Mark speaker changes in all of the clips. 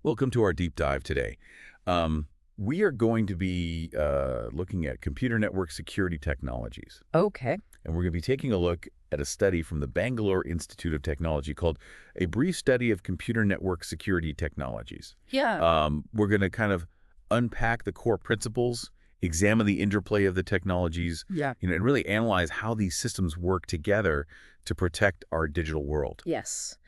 Speaker 1: Welcome to our deep dive today. We are going to be looking at computer network security technologies,
Speaker 2: Okay.
Speaker 1: and we're going to be taking a look at a study from the Bangalore Institute of Technology called A Brief Study of Computer Network Security Technologies.
Speaker 2: Yeah.
Speaker 1: We're going to kind of unpack the core principles, examine the interplay of the technologies,
Speaker 2: Yeah.
Speaker 1: and really analyze how these systems work together to protect our digital world.
Speaker 2: Yes.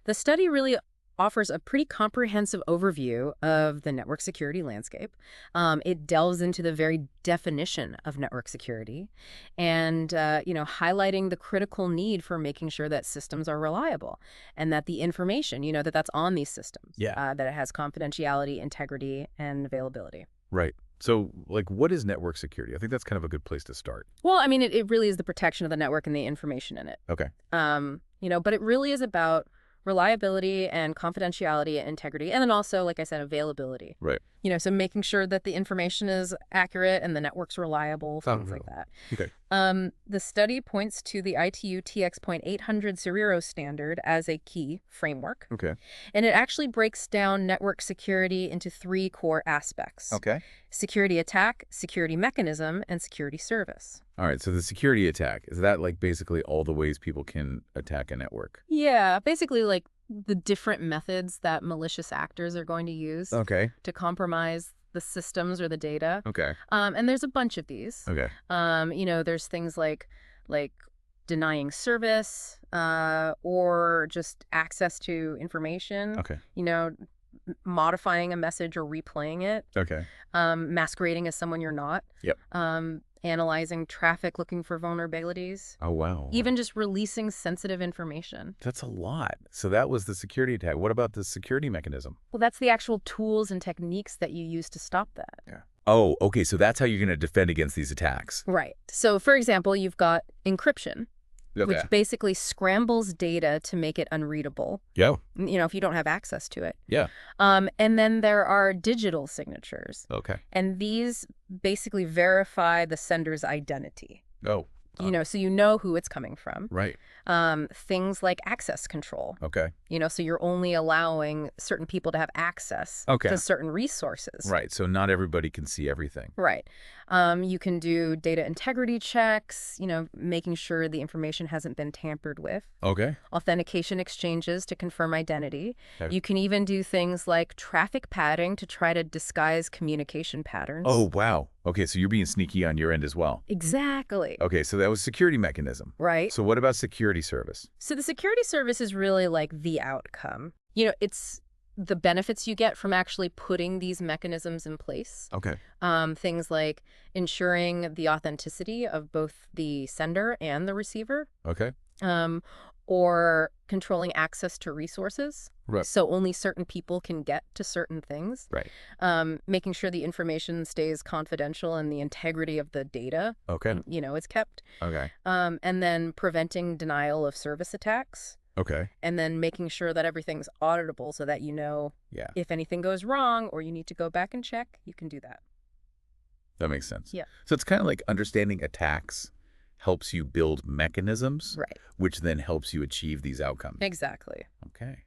Speaker 2: The study really offers a pretty comprehensive overview of the network security landscape. It delves into the very definition of network security and, highlighting the critical need for making sure that systems are reliable and that the information, that's on these systems,
Speaker 1: Yeah.
Speaker 2: that it has confidentiality, integrity, and availability.
Speaker 1: Right. So, like, what is network security? I think that's kind of a good place to start.
Speaker 2: Well, I mean, it really is the protection of the network and the information in it.
Speaker 1: Okay.
Speaker 2: But it really is about reliability and confidentiality and integrity, and then also, like I said, availability.
Speaker 1: Right.
Speaker 2: So making sure that the information is accurate and the network's reliable, things like that.
Speaker 1: Okay.
Speaker 2: The study points to the ITU TX.800 Serero standard as a key framework,
Speaker 1: Okay.
Speaker 2: and it actually breaks down network security into three core aspects:
Speaker 1: Okay.
Speaker 2: security attack, security mechanism, and security service.
Speaker 1: All right. So the security attack, is that like basically all the ways people can attack a network?
Speaker 2: Yeah, basically like the different methods that malicious actors are going to use
Speaker 1: Okay.
Speaker 2: to compromise the systems or the data.
Speaker 1: Okay.
Speaker 2: And there's a bunch of these.
Speaker 1: Okay.
Speaker 2: There's things like denying service, or just access to information.
Speaker 1: Okay.
Speaker 2: Modifying a message or replaying it.
Speaker 1: Okay.
Speaker 2: Masquerading as someone you're not.
Speaker 1: Yep.
Speaker 2: Analyzing traffic, looking for vulnerabilities.
Speaker 1: Oh, wow.
Speaker 2: Even just releasing sensitive information.
Speaker 1: That's a lot. So that was the security attack. What about the security mechanism?
Speaker 2: Well, that's the actual tools and techniques that you use to stop that.
Speaker 1: Yeah. Oh, okay. So that's how you're going to defend against these attacks.
Speaker 2: Right. So, for example, you've got encryption,
Speaker 1: Okay.
Speaker 2: which basically scrambles data to make it unreadable,
Speaker 1: Yeah.
Speaker 2: if you don't have access to it.
Speaker 1: Yeah.
Speaker 2: And then there are digital signatures,
Speaker 1: Okay.
Speaker 2: and these basically verify the sender's identity.
Speaker 1: Oh.
Speaker 2: So you know who it's coming from.
Speaker 1: Right.
Speaker 2: Things like access control.
Speaker 1: Okay.
Speaker 2: So you're only allowing certain people to have access
Speaker 1: Okay.
Speaker 2: to certain resources.
Speaker 1: Right. So not everybody can see everything.
Speaker 2: Right. You can do data integrity checks, making sure the information hasn't been tampered with.
Speaker 1: Okay.
Speaker 2: Authentication exchanges to confirm identity.
Speaker 1: Okay.
Speaker 2: You can even do things like traffic padding to try to disguise communication patterns.
Speaker 1: Oh, wow. Okay. So you're being sneaky on your end as well.
Speaker 2: Exactly.
Speaker 1: Okay. So that was security mechanism.
Speaker 2: Right.
Speaker 1: So what about security service?
Speaker 2: So the security service is really like the outcome. It's the benefits you get from actually putting these mechanisms in place.
Speaker 1: Okay.
Speaker 2: Things like ensuring the authenticity of both the sender and the receiver,
Speaker 1: Okay.
Speaker 2: or controlling access to resources.
Speaker 1: Right.
Speaker 2: So only certain people can get to certain things.
Speaker 1: Right.
Speaker 2: Making sure the information stays confidential and the integrity of the data,
Speaker 1: Okay.
Speaker 2: is kept.
Speaker 1: Okay.
Speaker 2: And then preventing denial of service attacks.
Speaker 1: Okay.
Speaker 2: And then making sure that everything's auditable so that
Speaker 1: Yeah.
Speaker 2: if anything goes wrong or you need to go back and check, you can do that.
Speaker 1: That makes sense.
Speaker 2: Yeah.
Speaker 1: So it's kind of like understanding attacks helps you build mechanisms,
Speaker 2: Right.
Speaker 1: which then helps you achieve these outcomes.
Speaker 2: Exactly.
Speaker 1: Okay.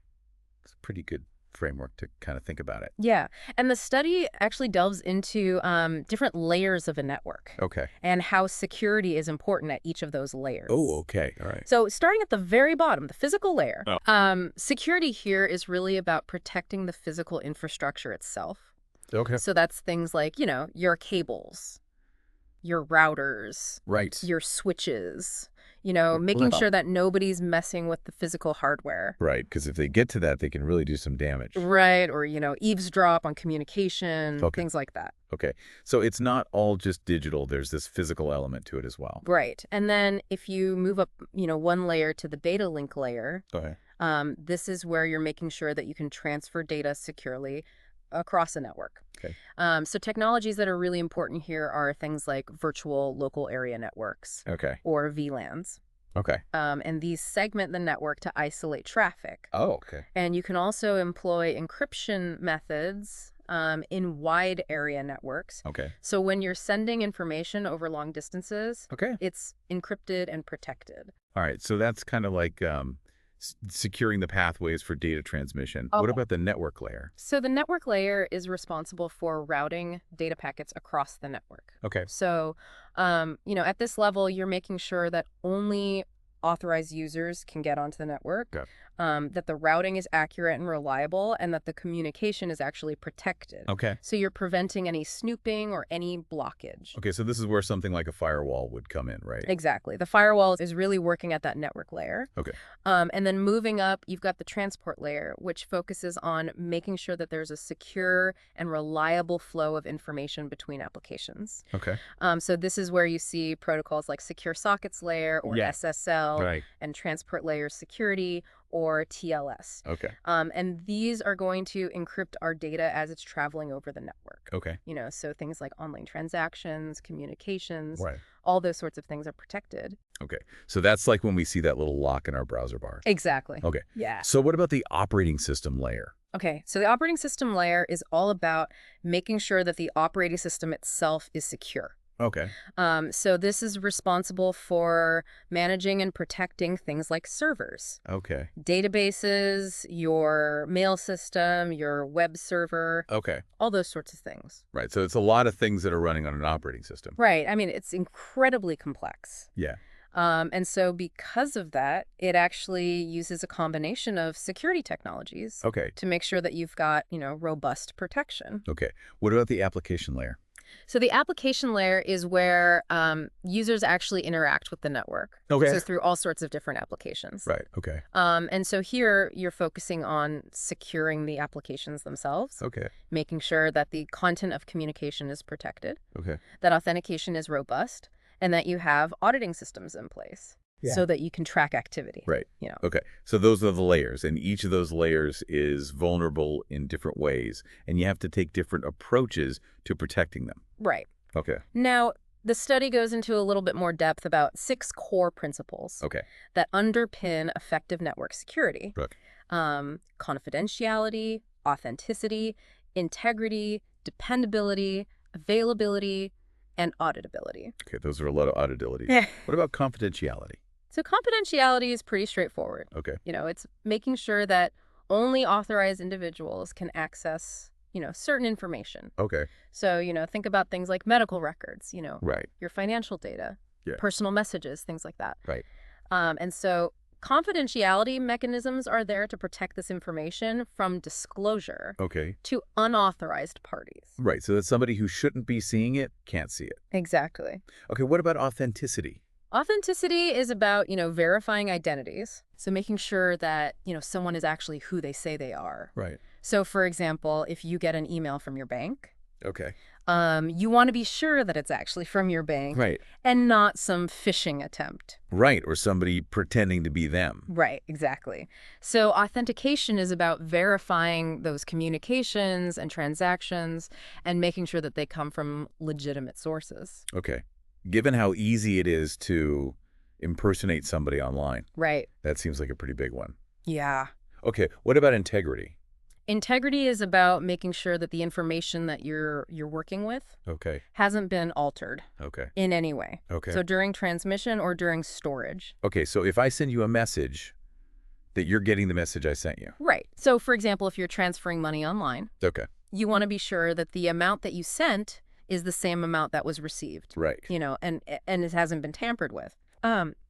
Speaker 1: It's a pretty good framework to kind of think about it.
Speaker 2: Yeah. And the study actually delves into different layers of a network
Speaker 1: Okay.
Speaker 2: and how security is important at each of those layers.
Speaker 1: Oh, okay. All right.
Speaker 2: So starting at the very bottom, the physical layer,
Speaker 1: Oh.
Speaker 2: Security here is really about protecting the physical infrastructure itself.
Speaker 1: Okay.
Speaker 2: So that's things like, your cables, your routers,
Speaker 1: Right.
Speaker 2: your switches, making
Speaker 1: Well.
Speaker 2: sure that nobody's messing with the physical hardware.
Speaker 1: Right. Because if they get to that, they can really do some damage.
Speaker 2: Right. Or, eavesdrop on communication,
Speaker 1: Okay.
Speaker 2: things like that.
Speaker 1: Okay. So it's not all just digital. There's this physical element to it as well.
Speaker 2: Right. And then if you move up, one layer to the data link layer,
Speaker 1: Okay.
Speaker 2: this is where you're making sure that you can transfer data securely across a network.
Speaker 1: Okay.
Speaker 2: So technologies that are really important here are things like virtual local area networks
Speaker 1: Okay.
Speaker 2: or VLANs.
Speaker 1: Okay.
Speaker 2: And these segment the network to isolate traffic.
Speaker 1: Oh, okay.
Speaker 2: And you can also employ encryption methods in wide area networks.
Speaker 1: Okay.
Speaker 2: So when you're sending information over long distances,
Speaker 1: Okay.
Speaker 2: it's encrypted and protected.
Speaker 1: All right. So that's kind of like securing the pathways for data transmission. What
Speaker 2: Okay.
Speaker 1: about the network layer?
Speaker 2: So the network layer is responsible for routing data packets across the network.
Speaker 1: Okay.
Speaker 2: So, at this level, you're making sure that only authorized users can get onto the network,
Speaker 1: Got
Speaker 2: that the routing is accurate and reliable, and that the communication is actually protected.
Speaker 1: Okay.
Speaker 2: So you're preventing any snooping or any blockage.
Speaker 1: Okay, so this is where something like a firewall would come in, right?
Speaker 2: Exactly. The firewall is really working at that network layer.
Speaker 1: Okay.
Speaker 2: And then moving up, you've got the transport layer, which focuses on making sure that there's a secure and reliable flow of information between applications.
Speaker 1: Okay.
Speaker 2: So this is where you see protocols like Secure Sockets Layer or
Speaker 1: Yeah.
Speaker 2: SSL
Speaker 1: Right.
Speaker 2: and Transport Layer Security or TLS.
Speaker 1: Okay.
Speaker 2: And these are going to encrypt our data as it's traveling over the network.
Speaker 1: Okay.
Speaker 2: So things like online transactions, communications,
Speaker 1: Right.
Speaker 2: all those sorts of things are protected.
Speaker 1: Okay. So that's like when we see that little lock in our browser bar.
Speaker 2: Exactly.
Speaker 1: Okay.
Speaker 2: Yeah.
Speaker 1: So what about the operating system layer?
Speaker 2: Okay, so the operating system layer is all about making sure that the operating system itself is secure.
Speaker 1: Okay.
Speaker 2: So this is responsible for managing and protecting things like servers,
Speaker 1: Okay.
Speaker 2: databases, your mail system, your web server,
Speaker 1: Okay.
Speaker 2: all those sorts of things.
Speaker 1: Right. So it's a lot of things that are running on an operating system.
Speaker 2: Right. I mean, it's incredibly complex.
Speaker 1: Yeah.
Speaker 2: And so because of that, it actually uses a combination of security technologies
Speaker 1: Okay.
Speaker 2: to make sure that you've got, robust protection.
Speaker 1: Okay. What about the application layer?
Speaker 2: So the application layer is where users actually interact with the network.
Speaker 1: Okay.
Speaker 2: So through all sorts of different applications.
Speaker 1: Right. Okay.
Speaker 2: And so here you're focusing on securing the applications themselves,
Speaker 1: Okay.
Speaker 2: making sure that the content of communication is protected,
Speaker 1: Okay.
Speaker 2: that authentication is robust, and that you have auditing systems in place so that you can track activity.
Speaker 1: Right. Okay. So those are the layers, and each of those layers is vulnerable in different ways, and you have to take different approaches to protecting them.
Speaker 2: Right.
Speaker 1: Okay.
Speaker 2: Now, the study goes into a little bit more depth about 6 core principles
Speaker 1: Okay.
Speaker 2: that underpin effective network security.
Speaker 1: Right.
Speaker 2: Confidentiality, authenticity, integrity, dependability, availability, and auditability.
Speaker 1: Okay. Those are a lot of auditabilities.
Speaker 2: Yeah.
Speaker 1: What about confidentiality?
Speaker 2: So confidentiality is pretty straightforward.
Speaker 1: Okay.
Speaker 2: It's making sure that only authorized individuals can access, certain information.
Speaker 1: Okay.
Speaker 2: So, think about things like medical records,
Speaker 1: Right.
Speaker 2: your financial data,
Speaker 1: Yeah.
Speaker 2: personal messages, things like that.
Speaker 1: Right.
Speaker 2: And so confidentiality mechanisms are there to protect this information from disclosure
Speaker 1: Okay.
Speaker 2: to unauthorized parties.
Speaker 1: Right. So that somebody who shouldn't be seeing it can't see it.
Speaker 2: Exactly.
Speaker 1: Okay. What about authenticity?
Speaker 2: Authenticity is about, verifying identities. So making sure that, someone is actually who they say they are.
Speaker 1: Right.
Speaker 2: So, for example, if you get an email from your bank,
Speaker 1: Okay.
Speaker 2: you want to be sure that it's actually from your bank
Speaker 1: Right.
Speaker 2: and not some phishing attempt.
Speaker 1: Right. Or somebody pretending to be them.
Speaker 2: Right, exactly. So authentication is about verifying those communications and transactions and making sure that they come from legitimate sources.
Speaker 1: Okay. Given how easy it is to impersonate somebody online,
Speaker 2: Right.
Speaker 1: that seems like a pretty big one.
Speaker 2: Yeah.
Speaker 1: Okay. What about integrity?
Speaker 2: Integrity is about making sure that the information that you're working with
Speaker 1: Okay.
Speaker 2: hasn't been altered
Speaker 1: Okay.
Speaker 2: in any way.
Speaker 1: Okay.
Speaker 2: So during transmission or during storage.
Speaker 1: Okay. So if I send you a message, that you're getting the message I sent you.
Speaker 2: Right. So for example, if you're transferring money online,
Speaker 1: Okay.
Speaker 2: you want to be sure that the amount that you sent is the same amount that was received.
Speaker 1: Right.
Speaker 2: And it hasn't been tampered with.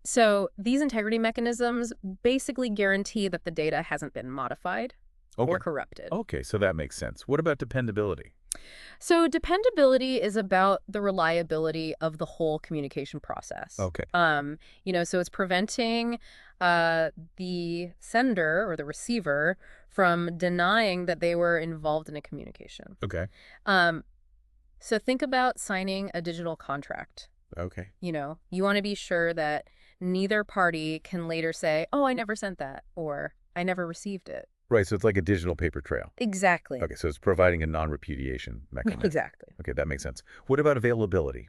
Speaker 2: So these integrity mechanisms basically guarantee that the data hasn't been modified
Speaker 1: Okay.
Speaker 2: or corrupted.
Speaker 1: Okay. So that makes sense. What about dependability?
Speaker 2: So dependability is about the reliability of the whole communication process.
Speaker 1: Okay.
Speaker 2: So it's preventing the sender or the receiver from denying that they were involved in a communication.
Speaker 1: Okay.
Speaker 2: So think about signing a digital contract.
Speaker 1: Okay.
Speaker 2: You want to be sure that neither party can later say, oh, I never sent that, or I never received it.
Speaker 1: Right. So it's like a digital paper trail.
Speaker 2: Exactly.
Speaker 1: Okay. So it's providing a non-repudiation mechanism.
Speaker 2: Exactly.
Speaker 1: Okay. That makes sense. What about availability?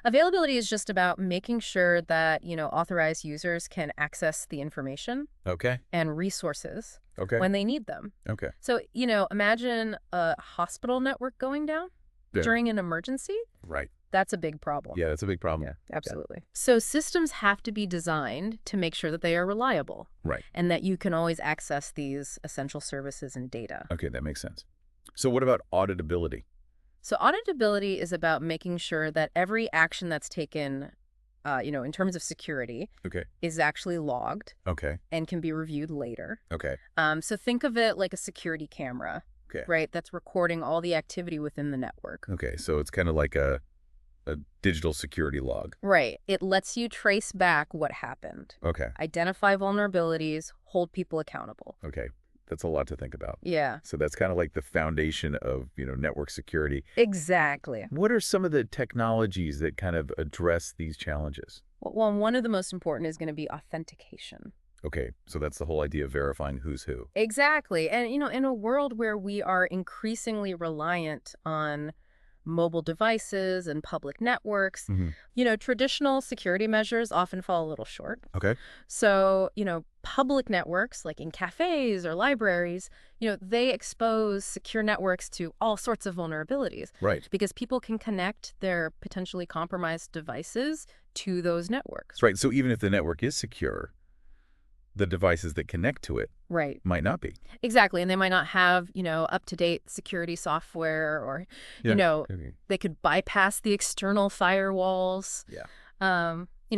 Speaker 2: Availability is just about making sure that, authorized users can access the information
Speaker 1: Okay.
Speaker 2: and resources
Speaker 1: Okay.
Speaker 2: when they need them.
Speaker 1: Okay.
Speaker 2: So, imagine a hospital network going down
Speaker 1: Yeah.
Speaker 2: during an emergency.
Speaker 1: Right.
Speaker 2: That's a big problem.
Speaker 1: Yeah, that's a big problem.
Speaker 2: Yeah, absolutely. So systems have to be designed to make sure that they are reliable.
Speaker 1: Right.
Speaker 2: And that you can always access these essential services and data.
Speaker 1: Okay, that makes sense. So what about auditability?
Speaker 2: So auditability is about making sure that every action that's taken, in terms of security,
Speaker 1: Okay.
Speaker 2: is actually logged
Speaker 1: Okay.
Speaker 2: and can be reviewed later.
Speaker 1: Okay.
Speaker 2: So think of it like a security camera,
Speaker 1: Okay.
Speaker 2: right? That's recording all the activity within the network.
Speaker 1: Okay, so it's kind of like a digital security log.
Speaker 2: Right. It lets you trace back what happened,
Speaker 1: Okay.
Speaker 2: identify vulnerabilities, hold people accountable.
Speaker 1: Okay. That's a lot to think about.
Speaker 2: Yeah,
Speaker 1: So that's kind of like the foundation of, network security.
Speaker 2: exactly.
Speaker 1: What are some of the technologies that kind of address these challenges?
Speaker 2: Well, one of the most important is going to be authentication.
Speaker 1: Okay, so that's the whole idea of verifying who's who.
Speaker 2: Exactly. And, in a world where we are increasingly reliant on mobile devices and public networks,
Speaker 1: Mm-hmm.
Speaker 2: Traditional security measures often fall a little short.
Speaker 1: Okay.
Speaker 2: So, public networks, like in cafes or libraries, they expose secure networks to all sorts of vulnerabilities
Speaker 1: Right.
Speaker 2: because people can connect their potentially compromised devices to those networks.
Speaker 1: That's right. So even if the network is secure, the devices that connect to it
Speaker 2: Right.
Speaker 1: might not be.
Speaker 2: Exactly. And they might not have, up-to-date security software or,
Speaker 1: Okay.
Speaker 2: they could bypass the external firewalls.
Speaker 1: Yeah.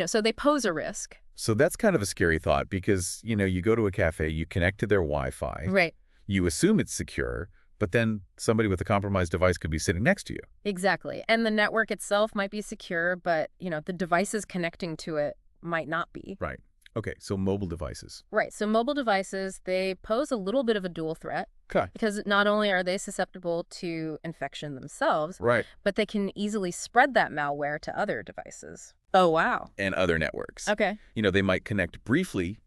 Speaker 2: So they pose a risk.
Speaker 1: So that's kind of a scary thought because, you go to a cafe, you connect to their Wi-Fi,
Speaker 2: Right.
Speaker 1: you assume it's secure, but then somebody with a compromised device could be sitting next to you.
Speaker 2: Exactly. And the network itself might be secure, but, the devices connecting to it might not be.
Speaker 1: Right. Okay, so mobile devices.
Speaker 2: Right. So mobile devices, they pose a little bit of a dual threat
Speaker 1: Okay.
Speaker 2: because not only are they susceptible to infection themselves,
Speaker 1: Right.
Speaker 2: but they can easily spread that malware to other devices. Oh, wow.
Speaker 1: And other networks.
Speaker 2: Okay.
Speaker 1: They might connect briefly,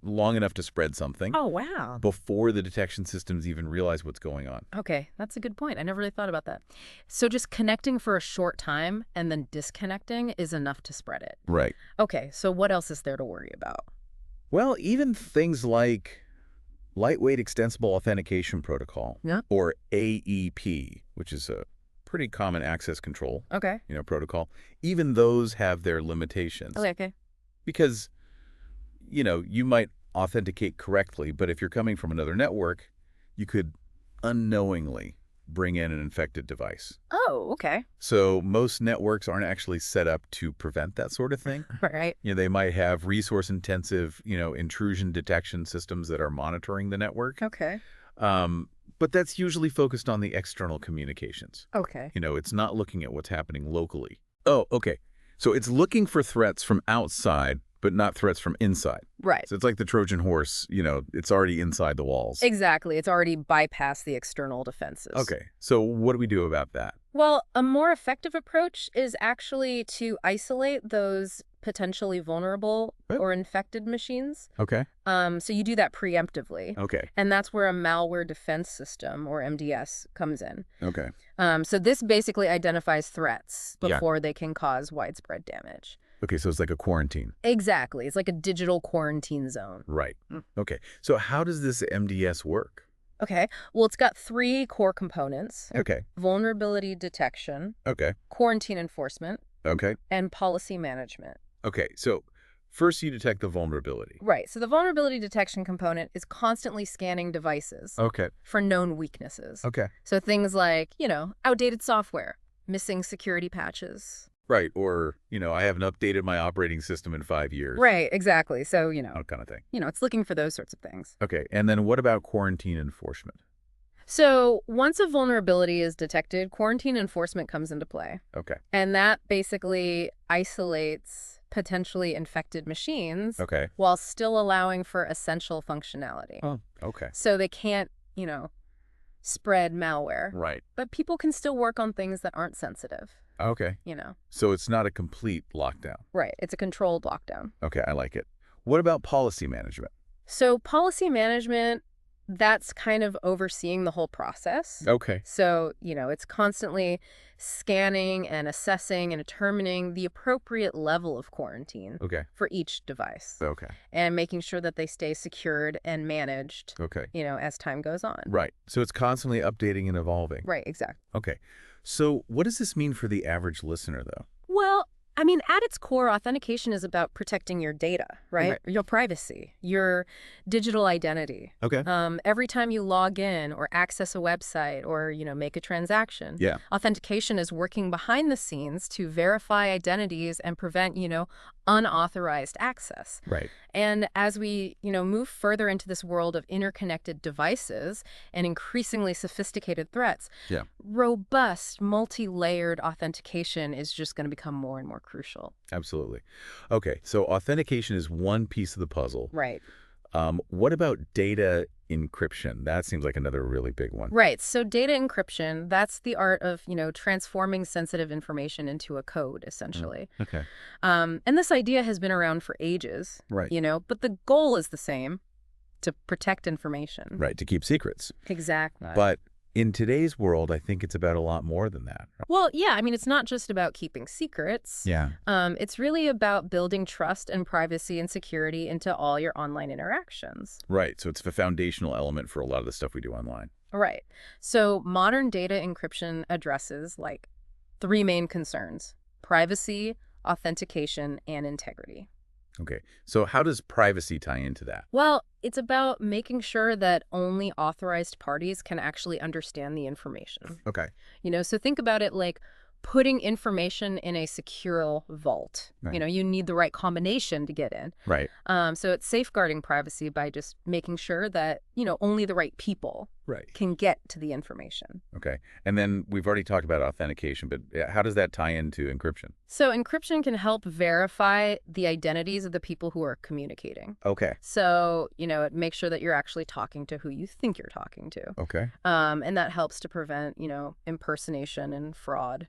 Speaker 1: long enough to spread something
Speaker 2: Oh, wow.
Speaker 1: before the detection systems even realize what's going on.
Speaker 2: Okay, that's a good point. I never really thought about that. So just connecting for a short time and then disconnecting is enough to spread it.
Speaker 1: Right.
Speaker 2: Okay, so what else is there to worry about?
Speaker 1: Well, even things like Lightweight Extensible Authentication Protocol,
Speaker 2: Yeah.
Speaker 1: or AEP, which is a pretty common access control,
Speaker 2: Okay.
Speaker 1: protocol, even those have their limitations.
Speaker 2: Okay.
Speaker 1: Because, you might authenticate correctly, but if you're coming from another network, you could unknowingly bring in an infected device.
Speaker 2: Oh, okay.
Speaker 1: So most networks aren't actually set up to prevent that sort of thing.
Speaker 2: All right.
Speaker 1: They might have resource-intensive, intrusion detection systems that are monitoring the network.
Speaker 2: Okay.
Speaker 1: But that's usually focused on the external communications.
Speaker 2: Okay.
Speaker 1: It's not looking at what's happening locally. Oh, okay. So it's looking for threats from outside, but not threats from inside.
Speaker 2: Right.
Speaker 1: So it's like the Trojan horse, it's already inside the walls.
Speaker 2: Exactly. It's already bypassed the external defenses.
Speaker 1: Okay. So what do we do about that?
Speaker 2: Well, a more effective approach is actually to isolate those potentially vulnerable or infected machines.
Speaker 1: Okay.
Speaker 2: So you do that preemptively.
Speaker 1: Okay.
Speaker 2: And that's where a malware defense system, or MDS, comes in.
Speaker 1: Okay.
Speaker 2: So this basically identifies threats
Speaker 1: Yeah.
Speaker 2: before they can cause widespread damage.
Speaker 1: Okay, so it's like a quarantine.
Speaker 2: Exactly. It's like a digital quarantine zone.
Speaker 1: Right. Okay. So how does this MDS work?
Speaker 2: Okay. Well, it's got 3 core components:
Speaker 1: Okay.
Speaker 2: vulnerability detection,
Speaker 1: Okay.
Speaker 2: quarantine enforcement,
Speaker 1: Okay.
Speaker 2: and policy management.
Speaker 1: Okay. So first you detect the vulnerability.
Speaker 2: Right. So the vulnerability detection component is constantly scanning devices
Speaker 1: Okay.
Speaker 2: for known weaknesses.
Speaker 1: Okay.
Speaker 2: So things like, outdated software, missing security patches.
Speaker 1: Right. Or, I haven't updated my operating system in 5 years.
Speaker 2: Right, exactly. So,
Speaker 1: That kind of thing.
Speaker 2: it's looking for those sorts of things.
Speaker 1: Okay. And then what about quarantine enforcement?
Speaker 2: So once a vulnerability is detected, quarantine enforcement comes into play.
Speaker 1: Okay.
Speaker 2: And that basically isolates potentially infected machines
Speaker 1: Okay.
Speaker 2: while still allowing for essential functionality.
Speaker 1: Oh, okay.
Speaker 2: So they can't, spread malware.
Speaker 1: Right.
Speaker 2: But people can still work on things that aren't sensitive,
Speaker 1: Okay.
Speaker 2: you.
Speaker 1: So it's not a complete lockdown.
Speaker 2: Right. It's a controlled lockdown.
Speaker 1: Okay. I like it. What about policy management?
Speaker 2: So policy management that's kind of overseeing the whole process.
Speaker 1: Okay.
Speaker 2: So, it's constantly scanning and assessing and determining the appropriate level of quarantine
Speaker 1: Okay.
Speaker 2: for each device
Speaker 1: Okay.
Speaker 2: and making sure that they stay secured and managed,
Speaker 1: Okay.
Speaker 2: as time goes on.
Speaker 1: Right. So it's constantly updating and evolving.
Speaker 2: Right, exactly.
Speaker 1: Okay. So what does this mean for the average listener, though?
Speaker 2: Well, I mean, at its core, authentication is about protecting your data, right? Your privacy, your digital identity.
Speaker 1: Okay.
Speaker 2: Every time you log in or access a website or, make a transaction,
Speaker 1: Yeah.
Speaker 2: authentication is working behind the scenes to verify identities and prevent, unauthorized access.
Speaker 1: Right.
Speaker 2: And as we, move further into this world of interconnected devices and increasingly sophisticated threats,
Speaker 1: Yeah.
Speaker 2: robust, multi-layered authentication is just going to become more and more crucial.
Speaker 1: Absolutely. Okay. So authentication is one piece of the puzzle.
Speaker 2: Right.
Speaker 1: What about data encryption? That seems like another really big one.
Speaker 2: Right. So data encryption, that's the art of, transforming sensitive information into a code, essentially.
Speaker 1: Okay.
Speaker 2: And this idea has been around for ages,
Speaker 1: Right.
Speaker 2: but the goal is the same, to protect information.
Speaker 1: Right. To keep secrets.
Speaker 2: Exactly.
Speaker 1: But in today's world, I think it's about a lot more than that.
Speaker 2: Well, yeah, I mean, it's not just about keeping secrets.
Speaker 1: Yeah.
Speaker 2: It's really about building trust and privacy and security into all your online interactions.
Speaker 1: Right. So it's the foundational element for a lot of the stuff we do online.
Speaker 2: Right. So modern data encryption addresses like three main concerns: privacy, authentication, and integrity.
Speaker 1: Okay. So how does privacy tie into that?
Speaker 2: Well, it's about making sure that only authorized parties can actually understand the information.
Speaker 1: Okay.
Speaker 2: So think about it like putting information in a secure vault.
Speaker 1: Right.
Speaker 2: You need the right combination to get in.
Speaker 1: Right.
Speaker 2: So it's safeguarding privacy by just making sure that, only the right people
Speaker 1: Right.
Speaker 2: can get to the information.
Speaker 1: Okay. And then we've already talked about authentication, but how does that tie into encryption?
Speaker 2: So encryption can help verify the identities of the people who are communicating.
Speaker 1: Okay.
Speaker 2: So, it makes sure that you're actually talking to who you think you're talking to.
Speaker 1: Okay.
Speaker 2: And that helps to prevent, impersonation and fraud.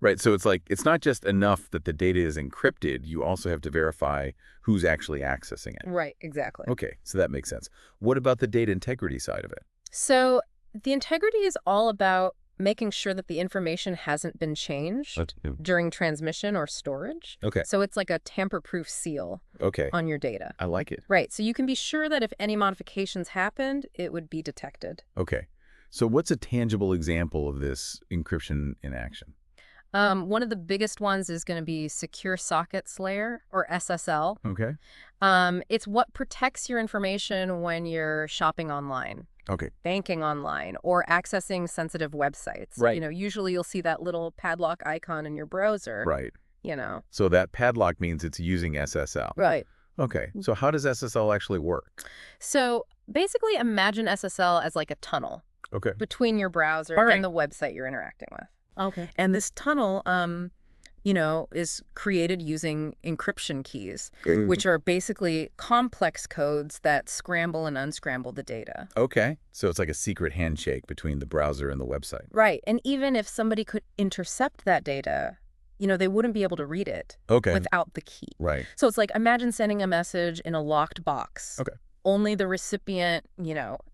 Speaker 1: Right. So it's like, it's not just enough that the data is encrypted. You also have to verify who's actually accessing it.
Speaker 2: Right, exactly.
Speaker 1: Okay. So that makes sense. What about the data integrity side of it?
Speaker 2: So the integrity is all about making sure that the information hasn't been changed during transmission or storage.
Speaker 1: Okay.
Speaker 2: So it's like a tamper-proof seal
Speaker 1: Okay.
Speaker 2: on your data.
Speaker 1: I like it.
Speaker 2: Right. So you can be sure that if any modifications happened, it would be detected.
Speaker 1: Okay. So what's a tangible example of this encryption in action?
Speaker 2: One of the biggest ones is going to be Secure Sockets Layer, or SSL.
Speaker 1: Okay.
Speaker 2: It's what protects your information when you're shopping online,
Speaker 1: Okay.
Speaker 2: banking online, or accessing sensitive websites.
Speaker 1: Right.
Speaker 2: Usually you'll see that little padlock icon in your browser.
Speaker 1: Right.
Speaker 2: You know.
Speaker 1: So that padlock means it's using SSL.
Speaker 2: Right.
Speaker 1: Okay. So how does SSL actually work?
Speaker 2: So basically imagine SSL as like a tunnel
Speaker 1: Okay.
Speaker 2: between your browser
Speaker 1: All right.
Speaker 2: and the website you're interacting with.
Speaker 1: Okay.
Speaker 2: And this tunnel, is created using encryption keys, which are basically complex codes that scramble and unscramble the data.
Speaker 1: Okay. So it's like a secret handshake between the browser and the website.
Speaker 2: Right. And even if somebody could intercept that data, they wouldn't be able to read it
Speaker 1: Okay.
Speaker 2: without the key.
Speaker 1: Right.
Speaker 2: So it's like, imagine sending a message in a locked box.
Speaker 1: Okay.
Speaker 2: Only the recipient,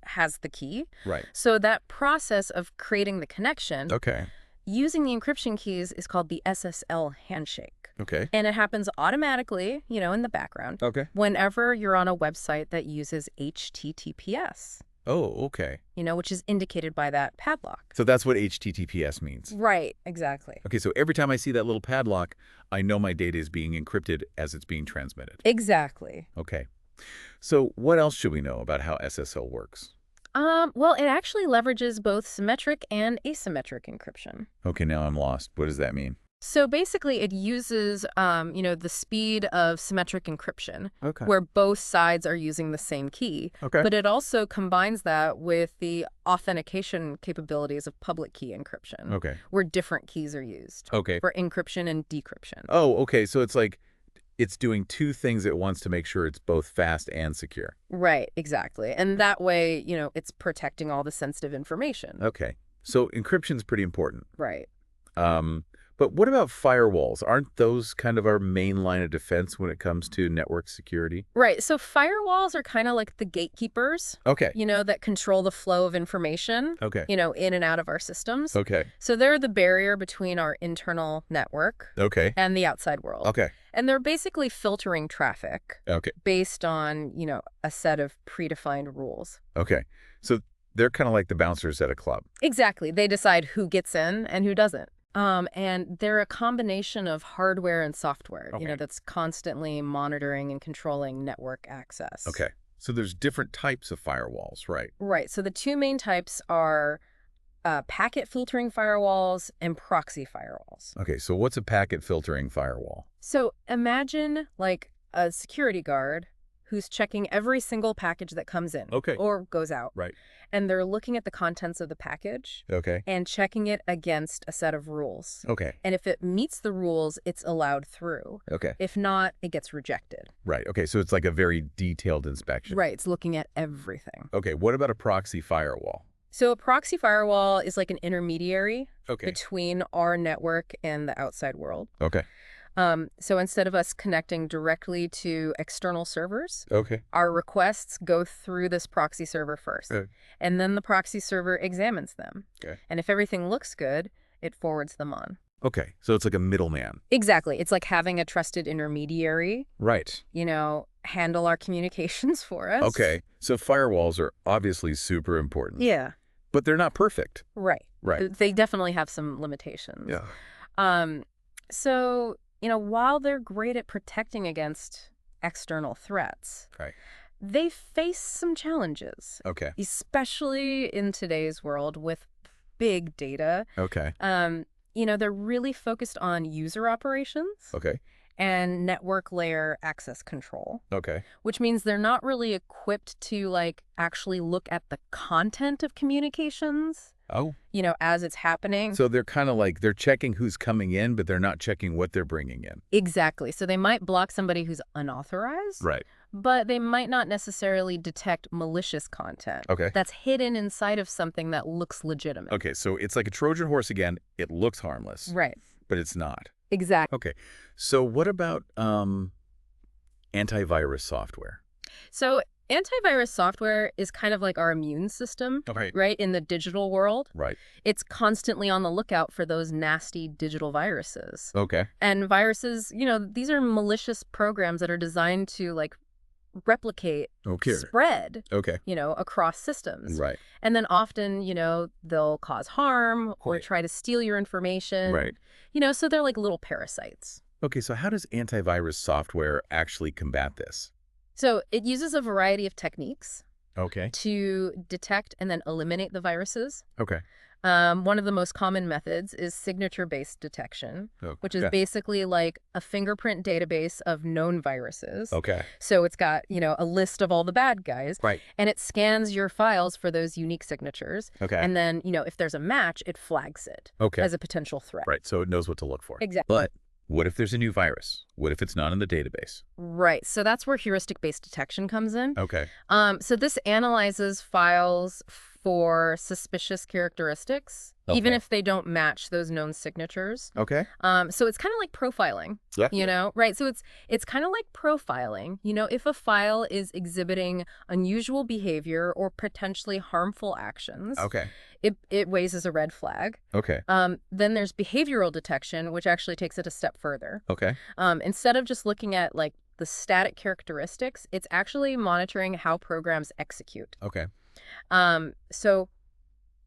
Speaker 2: has the key.
Speaker 1: Right.
Speaker 2: So that process of creating the connection
Speaker 1: Okay.
Speaker 2: using the encryption keys is called the SSL handshake.
Speaker 1: Okay.
Speaker 2: And it happens automatically, in the background,
Speaker 1: Okay.
Speaker 2: whenever you're on a website that uses HTTPS,
Speaker 1: Oh, okay.
Speaker 2: which is indicated by that padlock.
Speaker 1: So that's what HTTPS means.
Speaker 2: Right, exactly.
Speaker 1: Okay, so every time I see that little padlock, I know my data is being encrypted as it's being transmitted.
Speaker 2: Exactly.
Speaker 1: Okay. So what else should we know about how SSL works?
Speaker 2: Well, it actually leverages both symmetric and asymmetric encryption.
Speaker 1: Okay, now I'm lost. What does that mean?
Speaker 2: So basically, it uses, the speed of symmetric encryption,
Speaker 1: Okay.
Speaker 2: where both sides are using the same key.
Speaker 1: Okay.
Speaker 2: But it also combines that with the authentication capabilities of public key encryption,
Speaker 1: Okay.
Speaker 2: where different keys are used
Speaker 1: Okay.
Speaker 2: for encryption and decryption.
Speaker 1: Oh, okay. So it's like it's doing two things at once to make sure it's both fast and secure.
Speaker 2: Right, exactly. And that way, it's protecting all the sensitive information.
Speaker 1: Okay. So encryption's pretty important.
Speaker 2: Right.
Speaker 1: But But what about firewalls? Aren't those kind of our main line of defense when it comes to network security?
Speaker 2: Right. So firewalls are kind of like the gatekeepers,
Speaker 1: Okay.
Speaker 2: that control the flow of information,
Speaker 1: Okay.
Speaker 2: in and out of our systems.
Speaker 1: Okay.
Speaker 2: So they're the barrier between our internal network
Speaker 1: Okay.
Speaker 2: and the outside world.
Speaker 1: Okay.
Speaker 2: And they're basically filtering traffic
Speaker 1: Okay.
Speaker 2: based on, a set of predefined rules.
Speaker 1: Okay. So they're kind of like the bouncers at a club.
Speaker 2: Exactly. They decide who gets in and who doesn't. And they're a combination of hardware and software,
Speaker 1: Okay.
Speaker 2: that's constantly monitoring and controlling network access.
Speaker 1: Okay. So there's different types of firewalls, right?
Speaker 2: Right. So the two main types are packet filtering firewalls and proxy firewalls.
Speaker 1: Okay. So what's a packet filtering firewall?
Speaker 2: So imagine like a security guard who's checking every single package that comes in
Speaker 1: Okay.
Speaker 2: or goes out.
Speaker 1: Right.
Speaker 2: And they're looking at the contents of the package
Speaker 1: Okay.
Speaker 2: and checking it against a set of rules.
Speaker 1: Okay.
Speaker 2: And if it meets the rules, it's allowed through.
Speaker 1: Okay.
Speaker 2: If not, it gets rejected.
Speaker 1: Right. Okay. So it's like a very detailed inspection.
Speaker 2: Right. It's looking at everything.
Speaker 1: Okay. What about a proxy firewall?
Speaker 2: So a proxy firewall is like an intermediary
Speaker 1: Okay.
Speaker 2: between our network and the outside world.
Speaker 1: Okay.
Speaker 2: So instead of us connecting directly to external servers,
Speaker 1: Okay.
Speaker 2: our requests go through this proxy server first.
Speaker 1: Okay.
Speaker 2: And then the proxy server examines them.
Speaker 1: Okay.
Speaker 2: And if everything looks good, it forwards them on.
Speaker 1: Okay. So it's like a middleman.
Speaker 2: Exactly. It's like having a trusted intermediary,
Speaker 1: Right.
Speaker 2: handle our communications for us.
Speaker 1: Okay. So firewalls are obviously super important.
Speaker 2: Yeah.
Speaker 1: But they're not perfect.
Speaker 2: Right.
Speaker 1: Right.
Speaker 2: They definitely have some limitations.
Speaker 1: Yeah.
Speaker 2: So, while they're great at protecting against external threats,
Speaker 1: Right.
Speaker 2: they face some challenges,
Speaker 1: Okay.
Speaker 2: especially in today's world with big data.
Speaker 1: Okay.
Speaker 2: They're really focused on user operations
Speaker 1: Okay.
Speaker 2: and network layer access control,
Speaker 1: Okay.
Speaker 2: which means they're not really equipped to actually look at the content of communications,
Speaker 1: Oh.
Speaker 2: as it's happening.
Speaker 1: So they're kind of like they're checking who's coming in, but they're not checking what they're bringing in.
Speaker 2: Exactly. So they might block somebody who's unauthorized,
Speaker 1: Right.
Speaker 2: but they might not necessarily detect malicious content
Speaker 1: Okay.
Speaker 2: that's hidden inside of something that looks legitimate.
Speaker 1: Okay. So it's like a Trojan horse again. It looks harmless,
Speaker 2: Right.
Speaker 1: but it's not.
Speaker 2: Exactly.
Speaker 1: Okay. So what about antivirus software?
Speaker 2: So antivirus software is kind of like our immune system,
Speaker 1: Okay.
Speaker 2: right? In the digital world,
Speaker 1: Right.
Speaker 2: it's constantly on the lookout for those nasty digital viruses.
Speaker 1: Okay.
Speaker 2: And viruses, these are malicious programs that are designed to replicate,
Speaker 1: Okay.
Speaker 2: spread,
Speaker 1: Okay.
Speaker 2: across systems.
Speaker 1: Right.
Speaker 2: And then often, they'll cause harm or
Speaker 1: Right.
Speaker 2: try to steal your information.
Speaker 1: Right.
Speaker 2: So they're like little parasites.
Speaker 1: Okay. So how does antivirus software actually combat this?
Speaker 2: So it uses a variety of techniques
Speaker 1: Okay.
Speaker 2: to detect and then eliminate the viruses.
Speaker 1: Okay.
Speaker 2: One of the most common methods is signature-based detection,
Speaker 1: Okay.
Speaker 2: which is basically like a fingerprint database of known viruses.
Speaker 1: Okay.
Speaker 2: So it's got, a list of all the bad guys.
Speaker 1: Right.
Speaker 2: And it scans your files for those unique signatures.
Speaker 1: Okay.
Speaker 2: And then, if there's a match, it flags it
Speaker 1: Okay.
Speaker 2: as a potential threat.
Speaker 1: Right. So it knows what to look for.
Speaker 2: Exactly.
Speaker 1: But what if there's a new virus? What if it's not in the database?
Speaker 2: Right. So that's where heuristic-based detection comes in.
Speaker 1: Okay.
Speaker 2: So this analyzes files for suspicious characteristics, even
Speaker 1: Okay.
Speaker 2: if they don't match those known signatures.
Speaker 1: Okay.
Speaker 2: So it's kind of like profiling,
Speaker 1: Yeah.
Speaker 2: right? So it's kind of like profiling, if a file is exhibiting unusual behavior or potentially harmful actions,
Speaker 1: Okay.
Speaker 2: it weighs as a red flag.
Speaker 1: Okay.
Speaker 2: Then there's behavioral detection, which actually takes it a step further.
Speaker 1: Okay.
Speaker 2: Instead of just looking at the static characteristics, it's actually monitoring how programs execute.
Speaker 1: Okay.
Speaker 2: So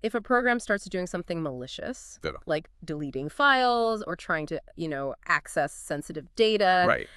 Speaker 2: if a program starts doing something malicious,
Speaker 1: Yeah.
Speaker 2: like deleting files or trying to, access sensitive data,
Speaker 1: Right.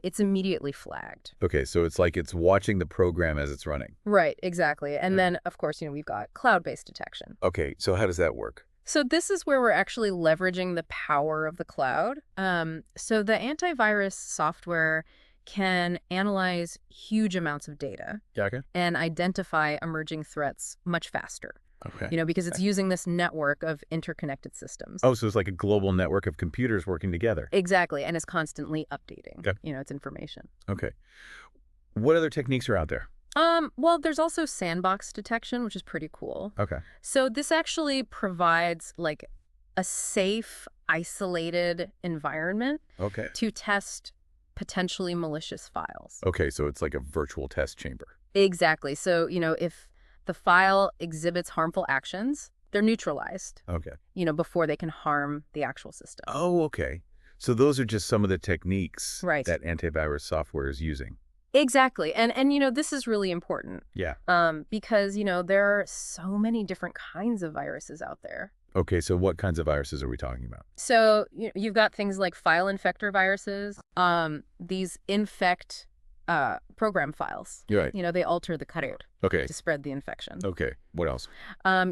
Speaker 2: it's immediately flagged.
Speaker 1: Okay. So it's like it's watching the program as it's running.
Speaker 2: Right, exactly. And then, of course, we've got cloud-based detection.
Speaker 1: Okay. So how does that work?
Speaker 2: So this is where we're actually leveraging the power of the cloud. So the antivirus software can analyze huge amounts of data
Speaker 1: Yeah. Okay.
Speaker 2: and identify emerging threats much faster,
Speaker 1: Okay.
Speaker 2: because it's using this network of interconnected systems.
Speaker 1: Oh, so it's like a global network of computers working together.
Speaker 2: Exactly, and is constantly updating,
Speaker 1: Okay.
Speaker 2: its information.
Speaker 1: Okay. What other techniques are out there?
Speaker 2: Well, there's also sandbox detection, which is pretty cool.
Speaker 1: Okay.
Speaker 2: So this actually provides a safe, isolated environment
Speaker 1: Okay.
Speaker 2: to test potentially malicious files.
Speaker 1: Okay, so it's like a virtual test chamber.
Speaker 2: Exactly. So, if the file exhibits harmful actions, they're neutralized,
Speaker 1: Okay.
Speaker 2: before they can harm the actual system.
Speaker 1: Oh, okay. So those are just some of the techniques
Speaker 2: Right.
Speaker 1: that antivirus software is using.
Speaker 2: Exactly. And this is really important
Speaker 1: Yeah.
Speaker 2: because, there are so many different kinds of viruses out there.
Speaker 1: Okay, so what kinds of viruses are we talking about?
Speaker 2: So you've got things like file infector viruses. These infect program files.
Speaker 1: You're right.
Speaker 2: They alter the code
Speaker 1: Okay.
Speaker 2: to spread the infection.
Speaker 1: Okay. What else?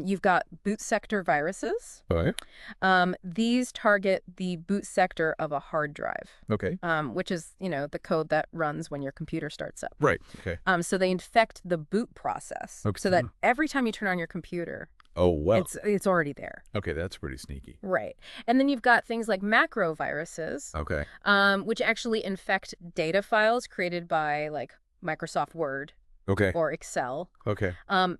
Speaker 2: You've got boot sector viruses.
Speaker 1: All right.
Speaker 2: These target the boot sector of a hard drive,
Speaker 1: Okay.
Speaker 2: which is, the code that runs when your computer starts up.
Speaker 1: Right. Okay.
Speaker 2: So they infect the boot process
Speaker 1: Okay.
Speaker 2: so that every time you turn on your computer,
Speaker 1: Oh, well.
Speaker 2: it's already there.
Speaker 1: Okay, that's pretty sneaky.
Speaker 2: Right. And then you've got things like macro viruses,
Speaker 1: Okay.
Speaker 2: which actually infect data files created by like Microsoft Word
Speaker 1: Okay.
Speaker 2: or Excel.
Speaker 1: Okay.
Speaker 2: And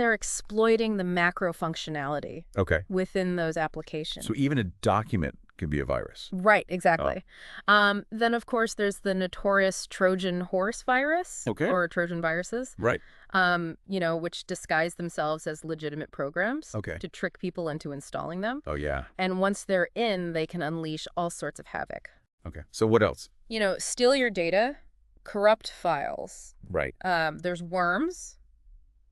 Speaker 2: they're exploiting the macro functionality
Speaker 1: Okay.
Speaker 2: within those applications.
Speaker 1: So even a document can be a virus.
Speaker 2: Right, exactly. Then, of course, there's the notorious Trojan horse virus
Speaker 1: Okay.
Speaker 2: or Trojan viruses,
Speaker 1: Right.
Speaker 2: which disguise themselves as legitimate programs
Speaker 1: Okay.
Speaker 2: to trick people into installing them.
Speaker 1: Oh, yeah.
Speaker 2: And once they're in, they can unleash all sorts of havoc.
Speaker 1: Okay. So what else?
Speaker 2: Steal your data, corrupt files.
Speaker 1: Right.
Speaker 2: There's worms.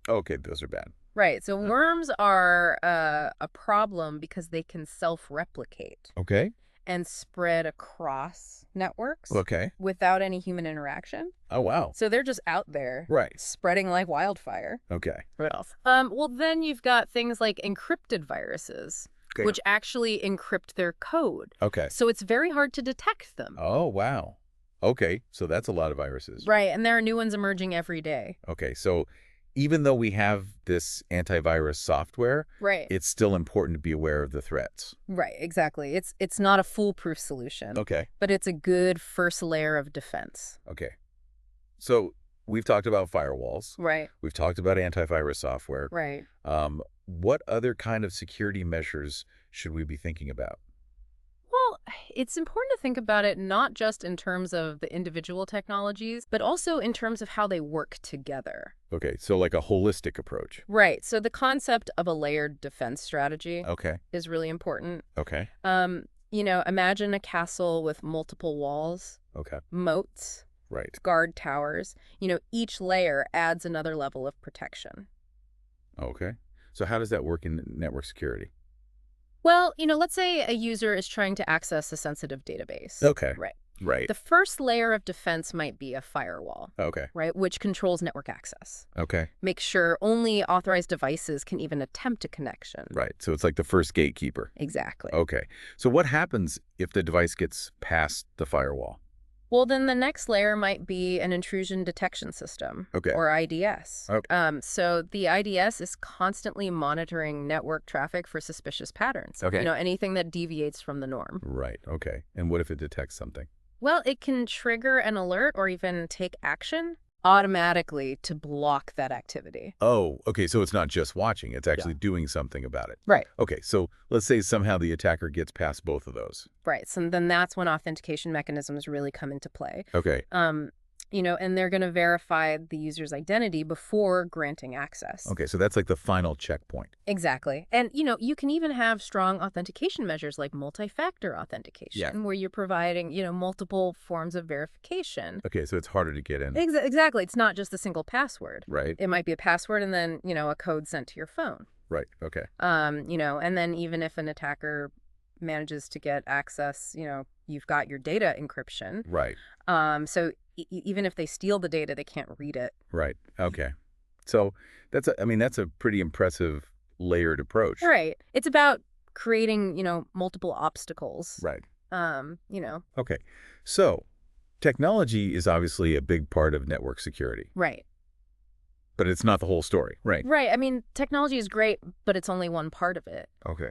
Speaker 1: Okay, those are bad.
Speaker 2: Right. So worms are a problem because they can self-replicate
Speaker 1: Okay.
Speaker 2: and spread across networks
Speaker 1: Okay.
Speaker 2: without any human interaction.
Speaker 1: Oh, wow.
Speaker 2: So they're just out there
Speaker 1: Right.
Speaker 2: spreading like wildfire.
Speaker 1: Okay.
Speaker 2: What else? Well, then you've got things like encrypted viruses,
Speaker 1: Okay.
Speaker 2: which actually encrypt their code.
Speaker 1: Okay.
Speaker 2: So it's very hard to detect them.
Speaker 1: Oh, wow. Okay. So that's a lot of viruses.
Speaker 2: Right. And there are new ones emerging every day.
Speaker 1: Okay. So even though we have this antivirus software,
Speaker 2: Right.
Speaker 1: it's still important to be aware of the threats.
Speaker 2: Right. Exactly. It's not a foolproof solution,
Speaker 1: Okay.
Speaker 2: but it's a good first layer of defense.
Speaker 1: Okay. So we've talked about firewalls.
Speaker 2: Right.
Speaker 1: We've talked about antivirus software.
Speaker 2: Right.
Speaker 1: What other kind of security measures should we be thinking about?
Speaker 2: Well, it's important to think about it not just in terms of the individual technologies, but also in terms of how they work together.
Speaker 1: Okay, so like a holistic approach.
Speaker 2: Right. So the concept of a layered defense strategy
Speaker 1: Okay.
Speaker 2: is really important.
Speaker 1: Okay.
Speaker 2: Imagine a castle with multiple walls,
Speaker 1: Okay.
Speaker 2: moats,
Speaker 1: Right.
Speaker 2: guard towers. Each layer adds another level of protection.
Speaker 1: Okay. So how does that work in network security?
Speaker 2: Well, let's say a user is trying to access a sensitive database.
Speaker 1: Okay.
Speaker 2: Right.
Speaker 1: Right.
Speaker 2: The first layer of defense might be a firewall,
Speaker 1: Okay.
Speaker 2: right, which controls network access.
Speaker 1: Okay.
Speaker 2: Make sure only authorized devices can even attempt a connection.
Speaker 1: Right. So it's like the first gatekeeper.
Speaker 2: Exactly.
Speaker 1: Okay. So what happens if the device gets past the firewall?
Speaker 2: Well, then the next layer might be an intrusion detection system,
Speaker 1: Okay.
Speaker 2: or IDS.
Speaker 1: Okay.
Speaker 2: So the IDS is constantly monitoring network traffic for suspicious patterns.
Speaker 1: Okay.
Speaker 2: Anything that deviates from the norm.
Speaker 1: Right. Okay. And what if it detects something?
Speaker 2: Well, it can trigger an alert or even take action automatically to block that activity.
Speaker 1: Oh, okay. So it's not just watching. It's actually doing something about it.
Speaker 2: Right.
Speaker 1: Okay. So let's say somehow the attacker gets past both of those.
Speaker 2: Right. So then that's when authentication mechanisms really come into play.
Speaker 1: Okay.
Speaker 2: And they're going to verify the user's identity before granting access.
Speaker 1: Okay. So that's like the final checkpoint.
Speaker 2: Exactly. And, you can even have strong authentication measures like multi-factor authentication, where you're providing, multiple forms of verification.
Speaker 1: Okay. So it's harder to get in.
Speaker 2: Exactly. It's not just a single password.
Speaker 1: Right.
Speaker 2: It might be a password and then, a code sent to your phone.
Speaker 1: Right. Okay.
Speaker 2: And then even if an attacker manages to get access, you've got your data encryption.
Speaker 1: Right.
Speaker 2: So even if they steal the data, they can't read it.
Speaker 1: Right. Okay. So that's a pretty impressive layered approach.
Speaker 2: Right. It's about creating, multiple obstacles.
Speaker 1: Right.
Speaker 2: Okay.
Speaker 1: So technology is obviously a big part of network security.
Speaker 2: Right.
Speaker 1: But it's not the whole story. Right.
Speaker 2: Right. I mean, technology is great, but it's only one part of it.
Speaker 1: Okay.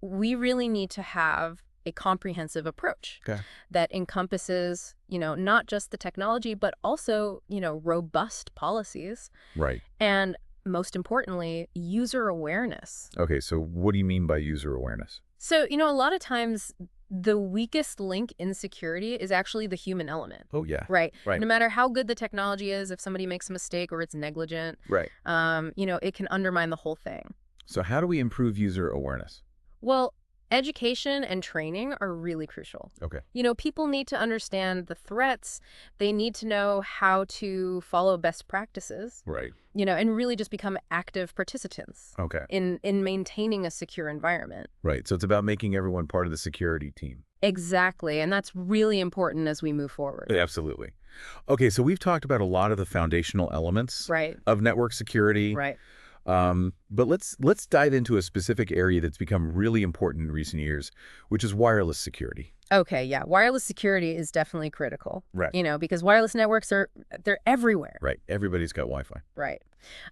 Speaker 2: We really need to have a comprehensive approach that encompasses, not just the technology, but also, robust policies.
Speaker 1: Right.
Speaker 2: And most importantly, user awareness.
Speaker 1: Okay, so what do you mean by user awareness?
Speaker 2: So, a lot of times the weakest link in security is actually the human element.
Speaker 1: Oh, yeah.
Speaker 2: Right.
Speaker 1: Right.
Speaker 2: No matter how good the technology is, if somebody makes a mistake or it's negligent,
Speaker 1: Right.
Speaker 2: it can undermine the whole thing.
Speaker 1: So how do we improve user awareness?
Speaker 2: Well, education and training are really crucial.
Speaker 1: Okay.
Speaker 2: People need to understand the threats. They need to know how to follow best practices,
Speaker 1: Right.
Speaker 2: and really just become active participants
Speaker 1: Okay.
Speaker 2: in maintaining a secure environment.
Speaker 1: Right. So it's about making everyone part of the security team.
Speaker 2: Exactly. And that's really important as we move forward.
Speaker 1: Absolutely. Okay, so we've talked about a lot of the foundational elements
Speaker 2: Right.
Speaker 1: of network security.
Speaker 2: Right.
Speaker 1: But let's dive into a specific area that's become really important in recent years, which is wireless security.
Speaker 2: Okay, yeah. Wireless security is definitely critical.
Speaker 1: Right.
Speaker 2: Because wireless networks they're everywhere.
Speaker 1: Right. Everybody's got Wi-Fi.
Speaker 2: Right.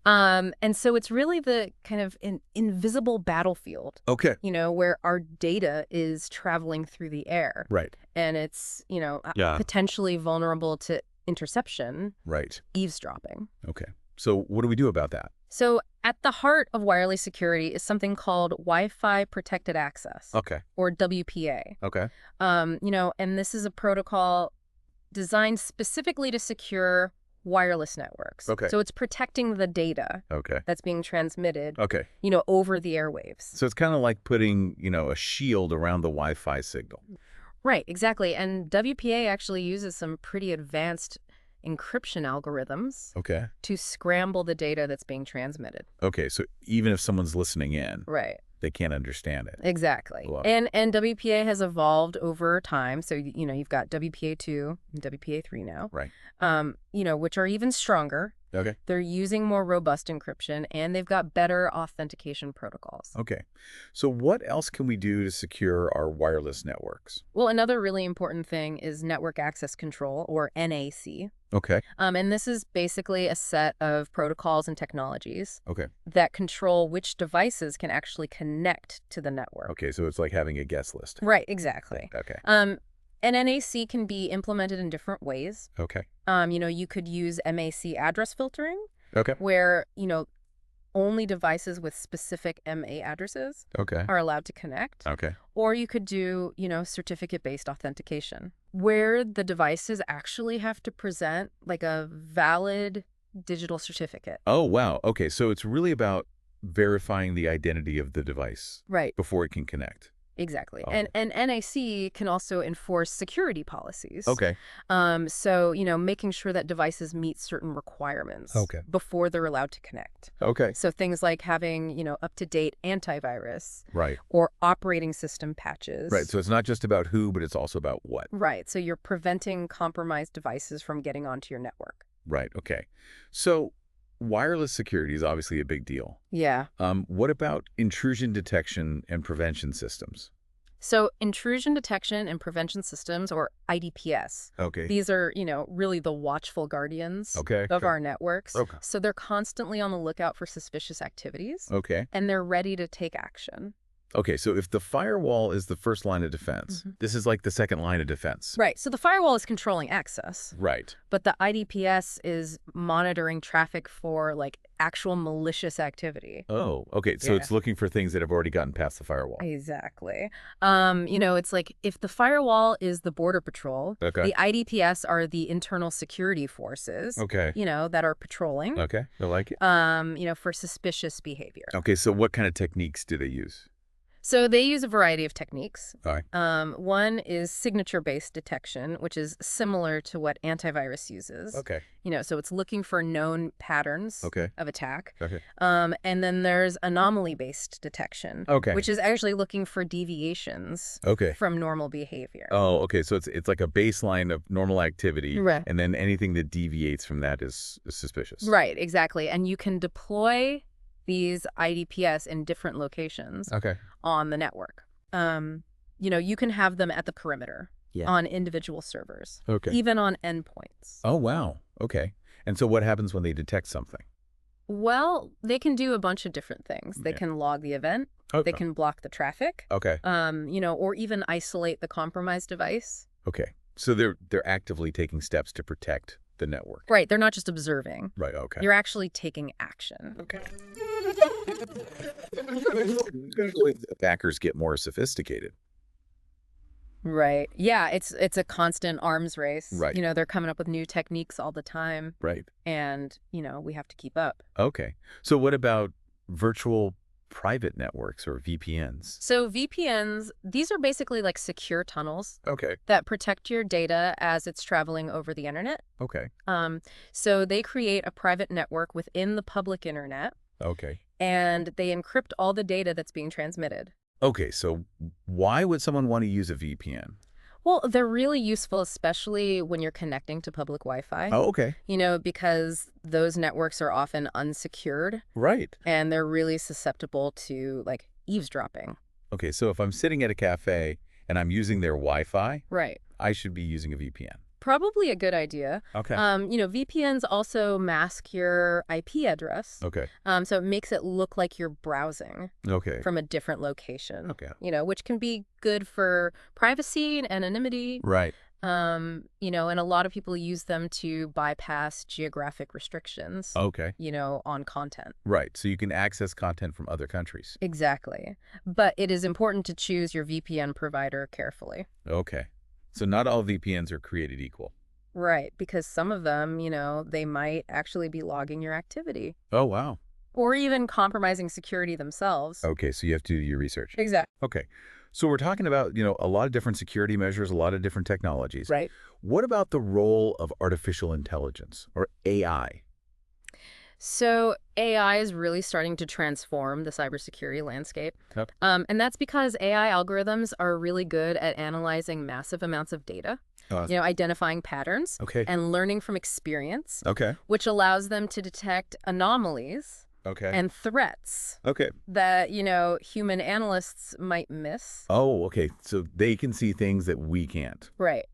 Speaker 2: And so it's really the kind of an invisible battlefield,
Speaker 1: Okay.
Speaker 2: where our data is traveling through the air.
Speaker 1: Right.
Speaker 2: And it's,
Speaker 1: Yeah.
Speaker 2: potentially vulnerable to interception,
Speaker 1: Right.
Speaker 2: eavesdropping.
Speaker 1: Okay. So what do we do about that?
Speaker 2: So at the heart of wireless security is something called Wi-Fi Protected Access,
Speaker 1: Okay.
Speaker 2: or WPA.
Speaker 1: Okay.
Speaker 2: And this is a protocol designed specifically to secure wireless networks.
Speaker 1: Okay.
Speaker 2: So it's protecting the data
Speaker 1: Okay.
Speaker 2: that's being transmitted,
Speaker 1: Okay.
Speaker 2: over the airwaves.
Speaker 1: So it's kind of like putting, a shield around the Wi-Fi signal.
Speaker 2: Right, exactly. And WPA actually uses some pretty advanced encryption algorithms
Speaker 1: Okay.
Speaker 2: to scramble the data that's being transmitted.
Speaker 1: Okay. So even if someone's listening in,
Speaker 2: Right.
Speaker 1: they can't understand it.
Speaker 2: Exactly.
Speaker 1: Wow.
Speaker 2: And WPA has evolved over time. So, you've got WPA2 and WPA3 now.
Speaker 1: Right.
Speaker 2: Which are even stronger.
Speaker 1: Okay.
Speaker 2: They're using more robust encryption, and they've got better authentication protocols.
Speaker 1: Okay. So what else can we do to secure our wireless networks?
Speaker 2: Well, another really important thing is network access control, or NAC.
Speaker 1: Okay.
Speaker 2: And this is basically a set of protocols and technologies
Speaker 1: Okay.
Speaker 2: that control which devices can actually connect to the network.
Speaker 1: Okay. So it's like having a guest list.
Speaker 2: Right, exactly.
Speaker 1: Okay.
Speaker 2: And NAC can be implemented in different ways.
Speaker 1: Okay.
Speaker 2: You could use MAC address filtering,
Speaker 1: Okay.
Speaker 2: where, only devices with specific MA addresses
Speaker 1: Okay.
Speaker 2: are allowed to connect.
Speaker 1: Okay.
Speaker 2: Or you could do, certificate-based authentication, where the devices actually have to present like a valid digital certificate.
Speaker 1: Oh, wow. Okay. So it's really about verifying the identity of the device
Speaker 2: Right.
Speaker 1: before it can connect.
Speaker 2: Exactly.
Speaker 1: Oh.
Speaker 2: And NAC can also enforce security policies.
Speaker 1: Okay.
Speaker 2: So, making sure that devices meet certain requirements
Speaker 1: Okay.
Speaker 2: before they're allowed to connect.
Speaker 1: Okay.
Speaker 2: So things like having, up-to-date antivirus
Speaker 1: Right.
Speaker 2: or operating system patches.
Speaker 1: Right. So it's not just about who, but it's also about what.
Speaker 2: Right. So you're preventing compromised devices from getting onto your network.
Speaker 1: Right. Okay. So wireless security is obviously a big deal.
Speaker 2: Yeah.
Speaker 1: What about intrusion detection and prevention systems?
Speaker 2: So intrusion detection and prevention systems, or IDPS,
Speaker 1: Okay.
Speaker 2: these are, really the watchful guardians
Speaker 1: Okay.
Speaker 2: of our networks.
Speaker 1: Okay.
Speaker 2: So they're constantly on the lookout for suspicious activities,
Speaker 1: Okay.
Speaker 2: and they're ready to take action.
Speaker 1: Okay. So if the firewall is the first line of defense, this is like the second line of defense.
Speaker 2: Right. So the firewall is controlling access,
Speaker 1: Right.
Speaker 2: but the IDPS is monitoring traffic for actual malicious activity.
Speaker 1: Oh, okay. So
Speaker 2: Yeah.
Speaker 1: it's looking for things that have already gotten past the firewall.
Speaker 2: Exactly. It's like if the firewall is the Border Patrol,
Speaker 1: Okay.
Speaker 2: the IDPS are the internal security forces,
Speaker 1: Okay.
Speaker 2: that are patrolling,
Speaker 1: Okay. I like it.
Speaker 2: for suspicious behavior.
Speaker 1: Okay. So what kind of techniques do they use?
Speaker 2: So they use a variety of techniques.
Speaker 1: All right.
Speaker 2: One is signature-based detection, which is similar to what antivirus uses.
Speaker 1: Okay.
Speaker 2: So it's looking for known patterns
Speaker 1: Okay.
Speaker 2: of attack.
Speaker 1: Okay.
Speaker 2: And then there's anomaly-based detection,
Speaker 1: Okay.
Speaker 2: which is actually looking for deviations
Speaker 1: Okay.
Speaker 2: from normal behavior.
Speaker 1: Oh, okay. So it's like a baseline of normal activity,
Speaker 2: Right.
Speaker 1: and then anything that deviates from that is suspicious.
Speaker 2: Right, exactly. And you can deploy these IDPS in different locations
Speaker 1: Okay.
Speaker 2: on the network. You can have them at the perimeter on individual servers,
Speaker 1: Okay.
Speaker 2: even on endpoints.
Speaker 1: Oh, wow. Okay. And so what happens when they detect something?
Speaker 2: Well, they can do a bunch of different things. They
Speaker 1: Yeah.
Speaker 2: can log the event.
Speaker 1: Okay.
Speaker 2: They can block the traffic.
Speaker 1: Okay.
Speaker 2: Or even isolate the compromised device.
Speaker 1: Okay. So they're actively taking steps to protect the network.
Speaker 2: Right. They're not just observing.
Speaker 1: Right, okay.
Speaker 2: You're actually taking action.
Speaker 1: Okay. Hackers get more sophisticated.
Speaker 2: Right. Yeah, it's a constant arms race.
Speaker 1: Right.
Speaker 2: They're coming up with new techniques all the time,
Speaker 1: Right.
Speaker 2: and, we have to keep up.
Speaker 1: Okay. So what about virtual private networks or VPNs?
Speaker 2: So VPNs, these are basically like secure tunnels
Speaker 1: Okay.
Speaker 2: that protect your data as it's traveling over the internet.
Speaker 1: Okay.
Speaker 2: So they create a private network within the public internet,
Speaker 1: Okay.
Speaker 2: and they encrypt all the data that's being transmitted.
Speaker 1: Okay, so why would someone want to use a VPN?
Speaker 2: Well, they're really useful, especially when you're connecting to public Wi-Fi.
Speaker 1: Oh, okay.
Speaker 2: Because those networks are often unsecured
Speaker 1: Right.
Speaker 2: and they're really susceptible to like eavesdropping.
Speaker 1: Okay, so if I'm sitting at a cafe and I'm using their Wi-Fi,
Speaker 2: Right.
Speaker 1: I should be using a VPN.
Speaker 2: Probably a good idea.
Speaker 1: Okay.
Speaker 2: VPNs also mask your IP address.
Speaker 1: Okay.
Speaker 2: So it makes it look like you're browsing
Speaker 1: Okay.
Speaker 2: from a different location.
Speaker 1: Okay.
Speaker 2: Which can be good for privacy and anonymity.
Speaker 1: Right.
Speaker 2: And a lot of people use them to bypass geographic restrictions,
Speaker 1: Okay.
Speaker 2: on content.
Speaker 1: Right. So you can access content from other countries.
Speaker 2: Exactly. But it is important to choose your VPN provider carefully.
Speaker 1: Okay. So not all VPNs are created equal.
Speaker 2: Right, because some of them, they might actually be logging your activity
Speaker 1: Oh, wow.
Speaker 2: or even compromising security themselves.
Speaker 1: Okay, so you have to do your research.
Speaker 2: Exactly.
Speaker 1: Okay. So we're talking about, a lot of different security measures, a lot of different technologies.
Speaker 2: Right.
Speaker 1: What about the role of artificial intelligence or AI?
Speaker 2: So AI is really starting to transform the cybersecurity landscape.
Speaker 1: Yep.
Speaker 2: And that's because AI algorithms are really good at analyzing massive amounts of data, identifying patterns
Speaker 1: Okay.
Speaker 2: and learning from experience,
Speaker 1: Okay.
Speaker 2: which allows them to detect anomalies
Speaker 1: Okay.
Speaker 2: and threats
Speaker 1: Okay.
Speaker 2: that, human analysts might miss.
Speaker 1: Oh, okay. So they can see things that we can't.
Speaker 2: Right.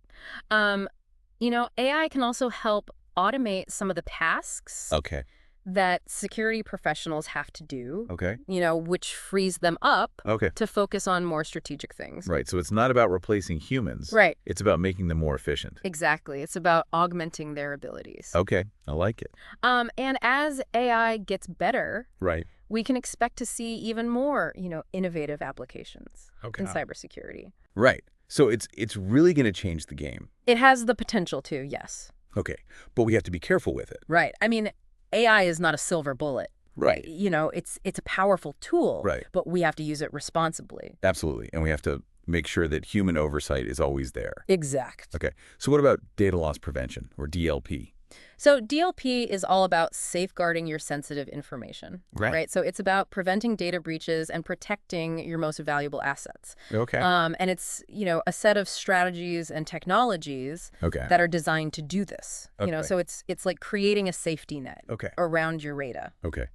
Speaker 2: AI can also help automate some of the tasks
Speaker 1: Okay.
Speaker 2: that security professionals have to do,
Speaker 1: Okay.
Speaker 2: which frees them up
Speaker 1: Okay.
Speaker 2: to focus on more strategic things.
Speaker 1: Right. So it's not about replacing humans.
Speaker 2: Right.
Speaker 1: It's about making them more efficient.
Speaker 2: Exactly. It's about augmenting their abilities.
Speaker 1: Okay. I like it.
Speaker 2: And as AI gets better,
Speaker 1: Right.
Speaker 2: we can expect to see even more, innovative applications
Speaker 1: Okay.
Speaker 2: in cybersecurity.
Speaker 1: Right. So it's really going to change the game.
Speaker 2: It has the potential to, yes.
Speaker 1: Okay. But we have to be careful with it.
Speaker 2: Right. I mean, AI is not a silver bullet.
Speaker 1: Right.
Speaker 2: It's a powerful tool,
Speaker 1: Right.
Speaker 2: but we have to use it responsibly.
Speaker 1: Absolutely. And we have to make sure that human oversight is always there.
Speaker 2: Exact.
Speaker 1: Okay. So what about data loss prevention or DLP?
Speaker 2: So DLP is all about safeguarding your sensitive information,
Speaker 1: Right.
Speaker 2: So it's about preventing data breaches and protecting your most valuable assets.
Speaker 1: Okay.
Speaker 2: And it's, a set of strategies and technologies
Speaker 1: Okay.
Speaker 2: that are designed to do this.
Speaker 1: Okay.
Speaker 2: So it's like creating a safety net
Speaker 1: Okay.
Speaker 2: around your data.
Speaker 1: Okay.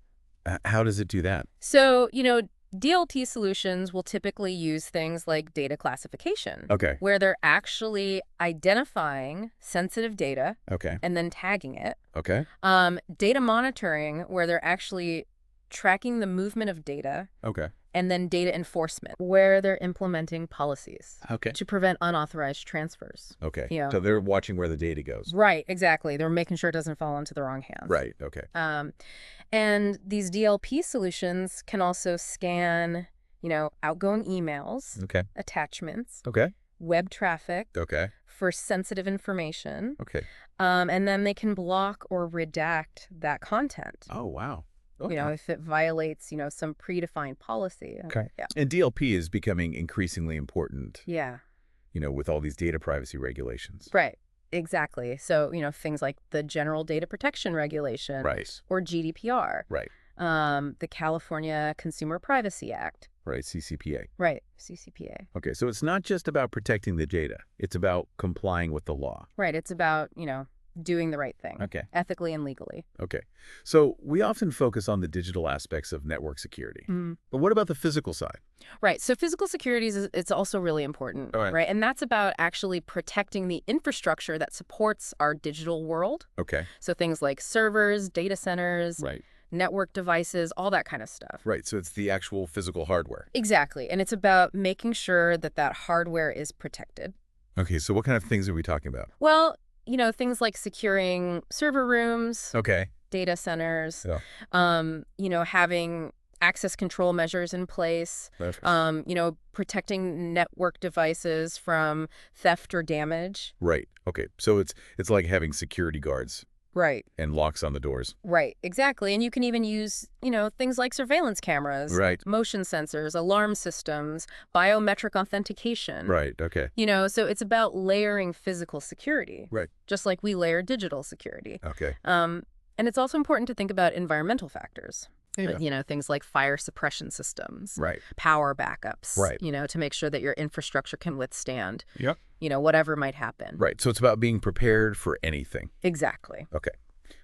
Speaker 1: How does it do that?
Speaker 2: So, DLP solutions will typically use things like data classification,
Speaker 1: Okay.
Speaker 2: where they're actually identifying sensitive data
Speaker 1: Okay.
Speaker 2: and then tagging it.
Speaker 1: Okay.
Speaker 2: Data monitoring, where they're actually tracking the movement of data,
Speaker 1: Okay.
Speaker 2: and then data enforcement, where they're implementing policies
Speaker 1: Okay.
Speaker 2: to prevent unauthorized transfers.
Speaker 1: Okay.
Speaker 2: Yeah.
Speaker 1: So they're watching where the data goes.
Speaker 2: Right, exactly. They're making sure it doesn't fall into the wrong hands.
Speaker 1: Right. Okay.
Speaker 2: And these DLP solutions can also scan, outgoing emails,
Speaker 1: Okay.
Speaker 2: attachments,
Speaker 1: Okay.
Speaker 2: web traffic
Speaker 1: Okay.
Speaker 2: for sensitive information,
Speaker 1: Okay.
Speaker 2: and then they can block or redact that content.
Speaker 1: Oh, wow.
Speaker 2: If it violates, some predefined policy.
Speaker 1: Okay.
Speaker 2: Yeah.
Speaker 1: And DLP is becoming increasingly important,
Speaker 2: Yeah.
Speaker 1: with all these data privacy regulations.
Speaker 2: Right. Exactly. So, things like the General Data Protection Regulation
Speaker 1: Right.
Speaker 2: or GDPR,
Speaker 1: Right.
Speaker 2: the California Consumer Privacy Act.
Speaker 1: Right. CCPA.
Speaker 2: Right. CCPA.
Speaker 1: Okay. So it's not just about protecting the data. It's about complying with the law.
Speaker 2: Right. It's about, doing the right thing.
Speaker 1: Okay.
Speaker 2: Ethically and legally.
Speaker 1: Okay. So we often focus on the digital aspects of network security. But what about the physical side?
Speaker 2: Right. So physical security it's also really important.
Speaker 1: All right.
Speaker 2: Right. And that's about actually protecting the infrastructure that supports our digital world.
Speaker 1: Okay.
Speaker 2: So things like servers, data centers,
Speaker 1: Right.
Speaker 2: network devices, all that kind of stuff.
Speaker 1: Right. So it's the actual physical hardware.
Speaker 2: Exactly. And it's about making sure that that hardware is protected.
Speaker 1: Okay. So what kind of things are we talking about?
Speaker 2: Well, things like securing server rooms,
Speaker 1: Okay.
Speaker 2: data centers,
Speaker 1: Yeah.
Speaker 2: having access control measures in place,
Speaker 1: Perfect.
Speaker 2: protecting network devices from theft or damage.
Speaker 1: Right. Okay. So it's like having security guards
Speaker 2: Right.
Speaker 1: and locks on the doors.
Speaker 2: Right, exactly. And you can even use, things like surveillance cameras,
Speaker 1: Right.
Speaker 2: motion sensors, alarm systems, biometric authentication.
Speaker 1: Right. Okay.
Speaker 2: So it's about layering physical security,
Speaker 1: Right.
Speaker 2: just like we layer digital security.
Speaker 1: Okay.
Speaker 2: And it's also important to think about environmental factors.
Speaker 1: Yeah.
Speaker 2: Things like fire suppression systems,
Speaker 1: Right.
Speaker 2: power backups,
Speaker 1: Right.
Speaker 2: to make sure that your infrastructure can withstand,
Speaker 1: Yep.
Speaker 2: whatever might happen.
Speaker 1: Right. So it's about being prepared for anything.
Speaker 2: Exactly.
Speaker 1: Okay.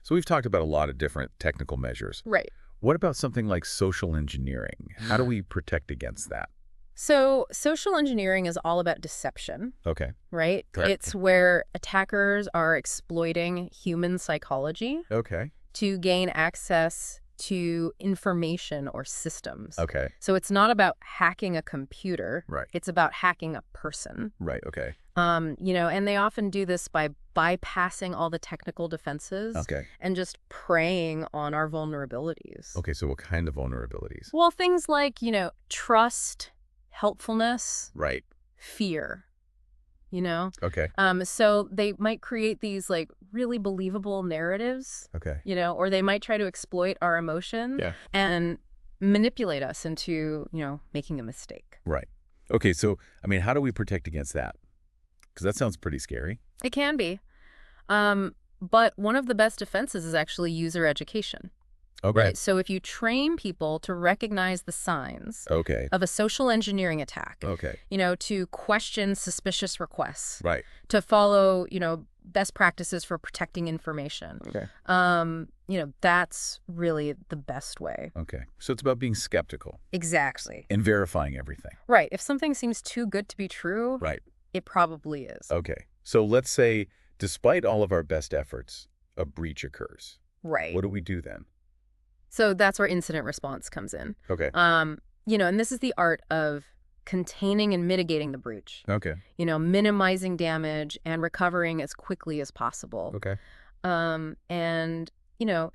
Speaker 1: So we've talked about a lot of different technical measures.
Speaker 2: Right.
Speaker 1: What about something like social engineering? How do we protect against that?
Speaker 2: So social engineering is all about deception,
Speaker 1: Okay.
Speaker 2: right?
Speaker 1: Correct.
Speaker 2: It's where attackers are exploiting human psychology
Speaker 1: Okay.
Speaker 2: to gain access to information or systems.
Speaker 1: Okay.
Speaker 2: So it's not about hacking a computer.
Speaker 1: Right.
Speaker 2: It's about hacking a person.
Speaker 1: Right. Okay.
Speaker 2: And they often do this by bypassing all the technical defenses
Speaker 1: Okay.
Speaker 2: and just preying on our vulnerabilities.
Speaker 1: Okay. So what kind of vulnerabilities?
Speaker 2: Well, things like, trust, helpfulness,
Speaker 1: Right.
Speaker 2: fear,
Speaker 1: Okay.
Speaker 2: So they might create these like really believable narratives,
Speaker 1: Okay.
Speaker 2: or they might try to exploit our emotions
Speaker 1: Yeah.
Speaker 2: and manipulate us into, making a mistake.
Speaker 1: Right. Okay. So, how do we protect against that? Because that sounds pretty scary.
Speaker 2: It can be. But one of the best defenses is actually user education.
Speaker 1: Okay.
Speaker 2: Right. So if you train people to recognize the signs
Speaker 1: Okay.
Speaker 2: of a social engineering attack,
Speaker 1: Okay.
Speaker 2: to question suspicious requests,
Speaker 1: Right.
Speaker 2: to follow, best practices for protecting information,
Speaker 1: Okay.
Speaker 2: that's really the best way.
Speaker 1: Okay. So it's about being skeptical
Speaker 2: Exactly.
Speaker 1: and verifying everything.
Speaker 2: Right. If something seems too good to be true,
Speaker 1: Right.
Speaker 2: it probably is.
Speaker 1: Okay. So let's say, despite all of our best efforts, a breach occurs.
Speaker 2: Right.
Speaker 1: What do we do then?
Speaker 2: So that's where incident response comes in.
Speaker 1: Okay.
Speaker 2: And this is the art of containing and mitigating the breach.
Speaker 1: Okay.
Speaker 2: Minimizing damage and recovering as quickly as possible.
Speaker 1: Okay.
Speaker 2: And,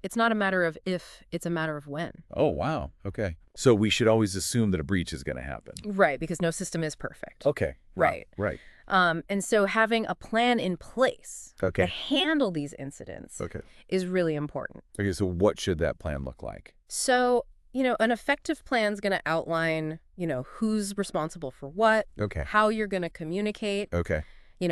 Speaker 2: it's not a matter of if, it's a matter of when.
Speaker 1: Oh, wow. Okay. So we should always assume that a breach is going to happen.
Speaker 2: Right, because no system is perfect.
Speaker 1: Okay. Wow.
Speaker 2: Right.
Speaker 1: Right.
Speaker 2: And so having a plan in place to
Speaker 1: Okay.
Speaker 2: handle these incidents
Speaker 1: Okay.
Speaker 2: is really important.
Speaker 1: Okay. So what should that plan look like?
Speaker 2: So, an effective plan is going to outline, who's responsible for what,
Speaker 1: Okay.
Speaker 2: how you're going to communicate,
Speaker 1: Okay.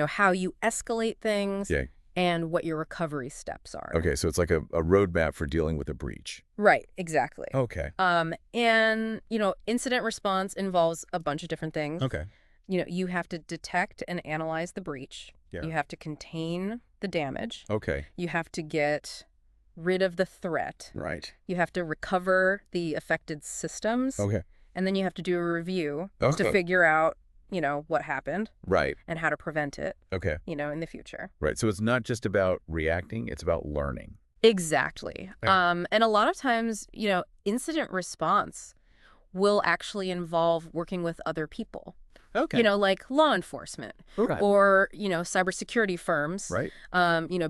Speaker 2: how you escalate things,
Speaker 1: Yeah.
Speaker 2: and what your recovery steps are.
Speaker 1: Okay. So it's like a roadmap for dealing with a breach.
Speaker 2: Right, exactly.
Speaker 1: Okay.
Speaker 2: And, incident response involves a bunch of different things.
Speaker 1: Okay.
Speaker 2: You have to detect and analyze the breach.
Speaker 1: Yeah.
Speaker 2: You have to contain the damage.
Speaker 1: Okay.
Speaker 2: You have to get rid of the threat.
Speaker 1: Right.
Speaker 2: You have to recover the affected systems.
Speaker 1: Okay.
Speaker 2: And then you have to do a review
Speaker 1: Okay.
Speaker 2: to figure out, what happened
Speaker 1: Right.
Speaker 2: and how to prevent it,
Speaker 1: Okay.
Speaker 2: in the future.
Speaker 1: Right. So it's not just about reacting, it's about learning.
Speaker 2: Exactly.
Speaker 1: Yeah.
Speaker 2: And a lot of times, incident response will actually involve working with other people,
Speaker 1: Okay.
Speaker 2: like law enforcement
Speaker 1: Right.
Speaker 2: or, cybersecurity firms,
Speaker 1: Right.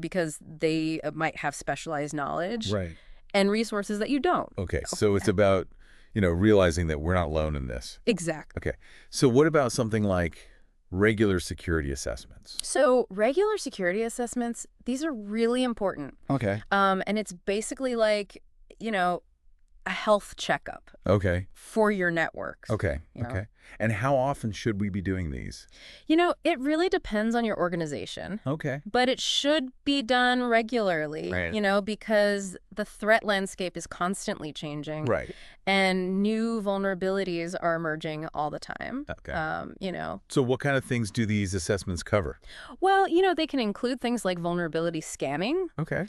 Speaker 2: because they might have specialized knowledge
Speaker 1: Right.
Speaker 2: and resources that you don't.
Speaker 1: Okay. So it's about, realizing that we're not alone in this.
Speaker 2: Exactly.
Speaker 1: Okay. So what about something like regular security assessments?
Speaker 2: So regular security assessments, these are really important.
Speaker 1: Okay.
Speaker 2: And it's basically like, a health checkup
Speaker 1: Okay.
Speaker 2: for your networks.
Speaker 1: Okay.
Speaker 2: You know?
Speaker 1: Okay. And how often should we be doing these?
Speaker 2: It really depends on your organization,
Speaker 1: Okay.
Speaker 2: but it should be done regularly,
Speaker 1: Right.
Speaker 2: Because the threat landscape is constantly changing.
Speaker 1: Right.
Speaker 2: And new vulnerabilities are emerging all the time.
Speaker 1: Okay. So what kind of things do these assessments cover?
Speaker 2: Well, they can include things like vulnerability scanning,
Speaker 1: Okay.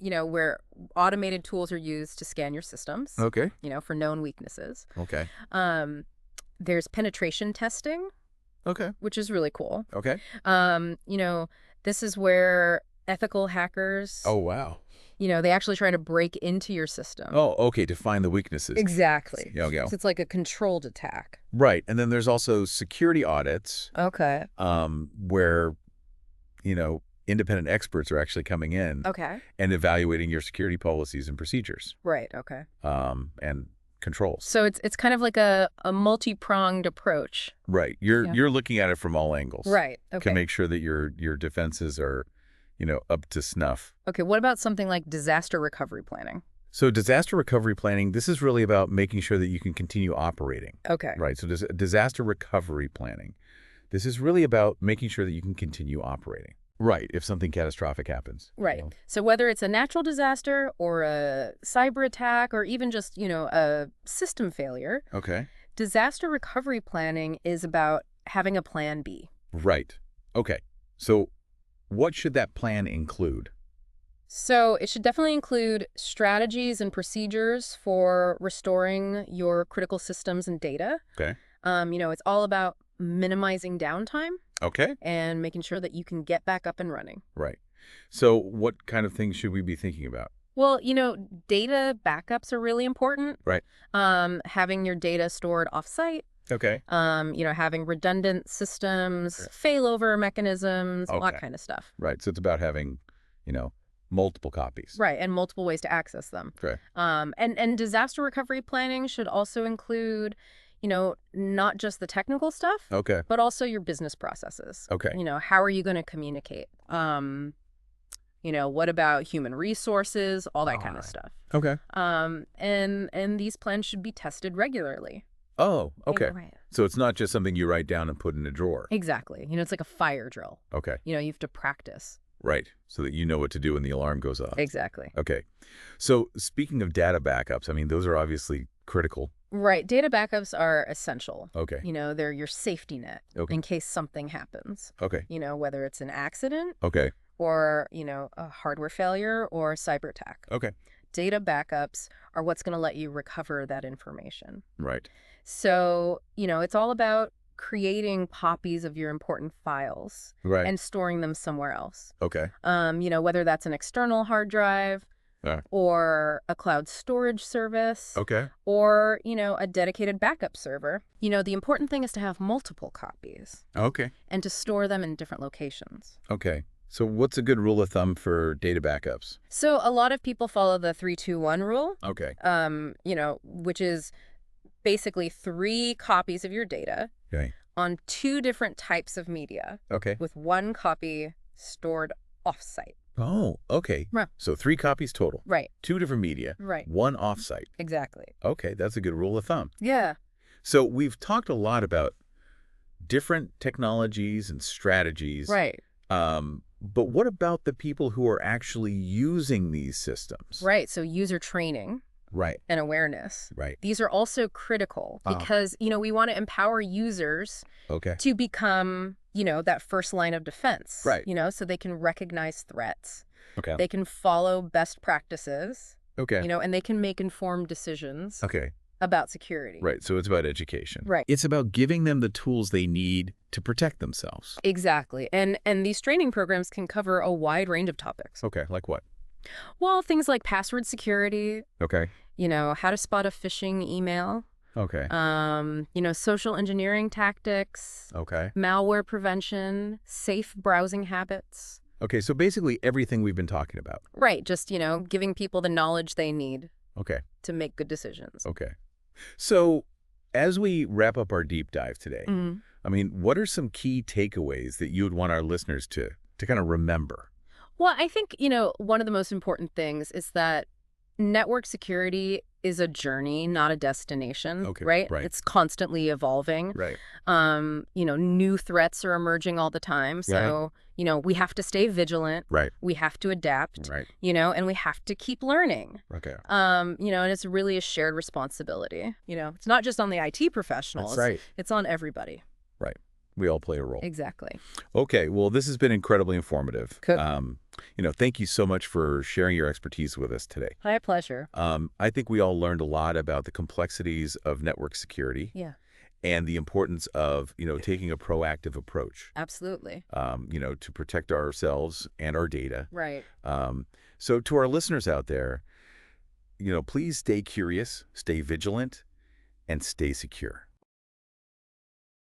Speaker 2: where automated tools are used to scan your systems,
Speaker 1: Okay.
Speaker 2: for known weaknesses.
Speaker 1: Okay.
Speaker 2: There's penetration testing,
Speaker 1: Okay.
Speaker 2: which is really cool.
Speaker 1: Okay.
Speaker 2: This is where ethical hackers,
Speaker 1: Oh, wow.
Speaker 2: they actually try to break into your system.
Speaker 1: Oh, okay. To find the weaknesses.
Speaker 2: Exactly.
Speaker 1: Yeah.
Speaker 2: So it's like a controlled attack.
Speaker 1: Right. And then there's also security audits,
Speaker 2: Okay.
Speaker 1: where independent experts are actually coming in
Speaker 2: Okay.
Speaker 1: and evaluating your security policies and procedures,
Speaker 2: Right. Okay.
Speaker 1: and controls.
Speaker 2: So it's kind of like a multi-pronged approach.
Speaker 1: Right.
Speaker 2: Yeah.
Speaker 1: You're looking at it from all angles.
Speaker 2: Right.
Speaker 1: To
Speaker 2: Okay.
Speaker 1: make sure that your defenses are, up to snuff.
Speaker 2: Okay. What about something like disaster recovery planning?
Speaker 1: So disaster recovery planning, this is really about making sure that you can continue operating.
Speaker 2: Okay.
Speaker 1: Right. So disaster recovery planning, this is really about making sure that you can continue operating. Right. If something catastrophic happens.
Speaker 2: Right. So whether it's a natural disaster or a cyber attack or even just, a system failure,
Speaker 1: Okay.
Speaker 2: disaster recovery planning is about having a plan B.
Speaker 1: Right. Okay. So what should that plan include?
Speaker 2: So it should definitely include strategies and procedures for restoring your critical systems and data.
Speaker 1: Okay.
Speaker 2: It's all about minimizing downtime
Speaker 1: Okay.
Speaker 2: and making sure that you can get back up and running.
Speaker 1: Right. So what kind of things should we be thinking about?
Speaker 2: Well, data backups are really important.
Speaker 1: Right.
Speaker 2: Having your data stored off-site,
Speaker 1: Okay.
Speaker 2: having redundant systems, failover mechanisms, all that
Speaker 1: Okay.
Speaker 2: kind of stuff.
Speaker 1: Right. So it's about having, multiple copies.
Speaker 2: Right, and multiple ways to access them.
Speaker 1: Okay.
Speaker 2: And disaster recovery planning should also include, not just the technical stuff,
Speaker 1: Okay.
Speaker 2: but also your business processes.
Speaker 1: Okay.
Speaker 2: How are you going to communicate? What about human resources, all that kind of stuff.
Speaker 1: Okay.
Speaker 2: And these plans should be tested regularly.
Speaker 1: Oh, okay.
Speaker 2: Right.
Speaker 1: So it's not just something you write down and put in a drawer.
Speaker 2: Exactly. It's like a fire drill.
Speaker 1: Okay.
Speaker 2: You have to practice.
Speaker 1: Right. So that you know what to do when the alarm goes off.
Speaker 2: Exactly.
Speaker 1: Okay. So speaking of data backups, I mean, those are obviously critical.
Speaker 2: Right. Data backups are essential.
Speaker 1: Okay.
Speaker 2: They're your safety net
Speaker 1: Okay.
Speaker 2: in case something happens.
Speaker 1: Okay.
Speaker 2: Whether it's an accident
Speaker 1: Okay.
Speaker 2: or, a hardware failure or a cyber attack.
Speaker 1: Okay.
Speaker 2: Data backups are what's going to let you recover that information.
Speaker 1: Right.
Speaker 2: So, it's all about creating copies of your important files
Speaker 1: Right.
Speaker 2: and storing them somewhere else.
Speaker 1: Okay.
Speaker 2: Whether that's an external hard drive or a cloud storage service
Speaker 1: Okay.
Speaker 2: or, a dedicated backup server. The important thing is to have multiple copies
Speaker 1: Okay.
Speaker 2: and to store them in different locations.
Speaker 1: Okay. So what's a good rule of thumb for data backups?
Speaker 2: So a lot of people follow the 3-2-1 rule,
Speaker 1: Okay.
Speaker 2: which is basically 3 copies of your data
Speaker 1: Okay.
Speaker 2: on 2 different types of media
Speaker 1: Okay.
Speaker 2: with 1 copy stored offsite.
Speaker 1: Oh, okay.
Speaker 2: Right.
Speaker 1: So 3 copies total.
Speaker 2: Right.
Speaker 1: 2 different media.
Speaker 2: Right.
Speaker 1: 1 offsite.
Speaker 2: Exactly.
Speaker 1: Okay, that's a good rule of thumb.
Speaker 2: Yeah.
Speaker 1: So we've talked a lot about different technologies and strategies.
Speaker 2: Right.
Speaker 1: But what about the people who are actually using these systems?
Speaker 2: Right. So user training
Speaker 1: Right.
Speaker 2: and awareness.
Speaker 1: Right.
Speaker 2: These are also critical because, we want to empower users
Speaker 1: Okay.
Speaker 2: to become, that first line of defense.
Speaker 1: Right.
Speaker 2: So they can recognize threats.
Speaker 1: Okay.
Speaker 2: They can follow best practices,
Speaker 1: Okay.
Speaker 2: and they can make informed decisions
Speaker 1: Okay.
Speaker 2: about security.
Speaker 1: Right. So it's about education.
Speaker 2: Right.
Speaker 1: It's about giving them the tools they need to protect themselves.
Speaker 2: Exactly. And these training programs can cover a wide range of topics.
Speaker 1: Okay. Like what?
Speaker 2: Well, things like password security,
Speaker 1: Okay.
Speaker 2: how to spot a phishing email,
Speaker 1: Okay.
Speaker 2: social engineering tactics,
Speaker 1: Okay.
Speaker 2: malware prevention, safe browsing habits.
Speaker 1: Okay. So basically everything we've been talking about.
Speaker 2: Right. Just, giving people the knowledge they need
Speaker 1: Okay.
Speaker 2: to make good decisions.
Speaker 1: Okay. So as we wrap up our deep dive today,
Speaker 2: Mhm.
Speaker 1: I mean, what are some key takeaways that you would want our listeners to kind of remember?
Speaker 2: Well, I think, one of the most important things is that network security is a journey, not a destination,
Speaker 1: Okay,
Speaker 2: right?
Speaker 1: right.
Speaker 2: It's constantly evolving.
Speaker 1: Right.
Speaker 2: New threats are emerging all the time. So, we have to stay vigilant.
Speaker 1: Right.
Speaker 2: We have to adapt,
Speaker 1: Right.
Speaker 2: and we have to keep learning.
Speaker 1: Okay.
Speaker 2: And it's really a shared responsibility. It's not just on the IT professionals.
Speaker 1: That's right.
Speaker 2: It's on everybody.
Speaker 1: Right. We all play a role.
Speaker 2: Exactly.
Speaker 1: Okay. Well, this has been incredibly informative.
Speaker 2: Good.
Speaker 1: Thank you so much for sharing your expertise with us today.
Speaker 2: My pleasure.
Speaker 1: I think we all learned a lot about the complexities of network security.
Speaker 2: Yeah.
Speaker 1: And the importance of, taking a proactive approach,
Speaker 2: Absolutely.
Speaker 1: to protect ourselves and our data.
Speaker 2: Right.
Speaker 1: So to our listeners out there, please stay curious, stay vigilant, and stay secure.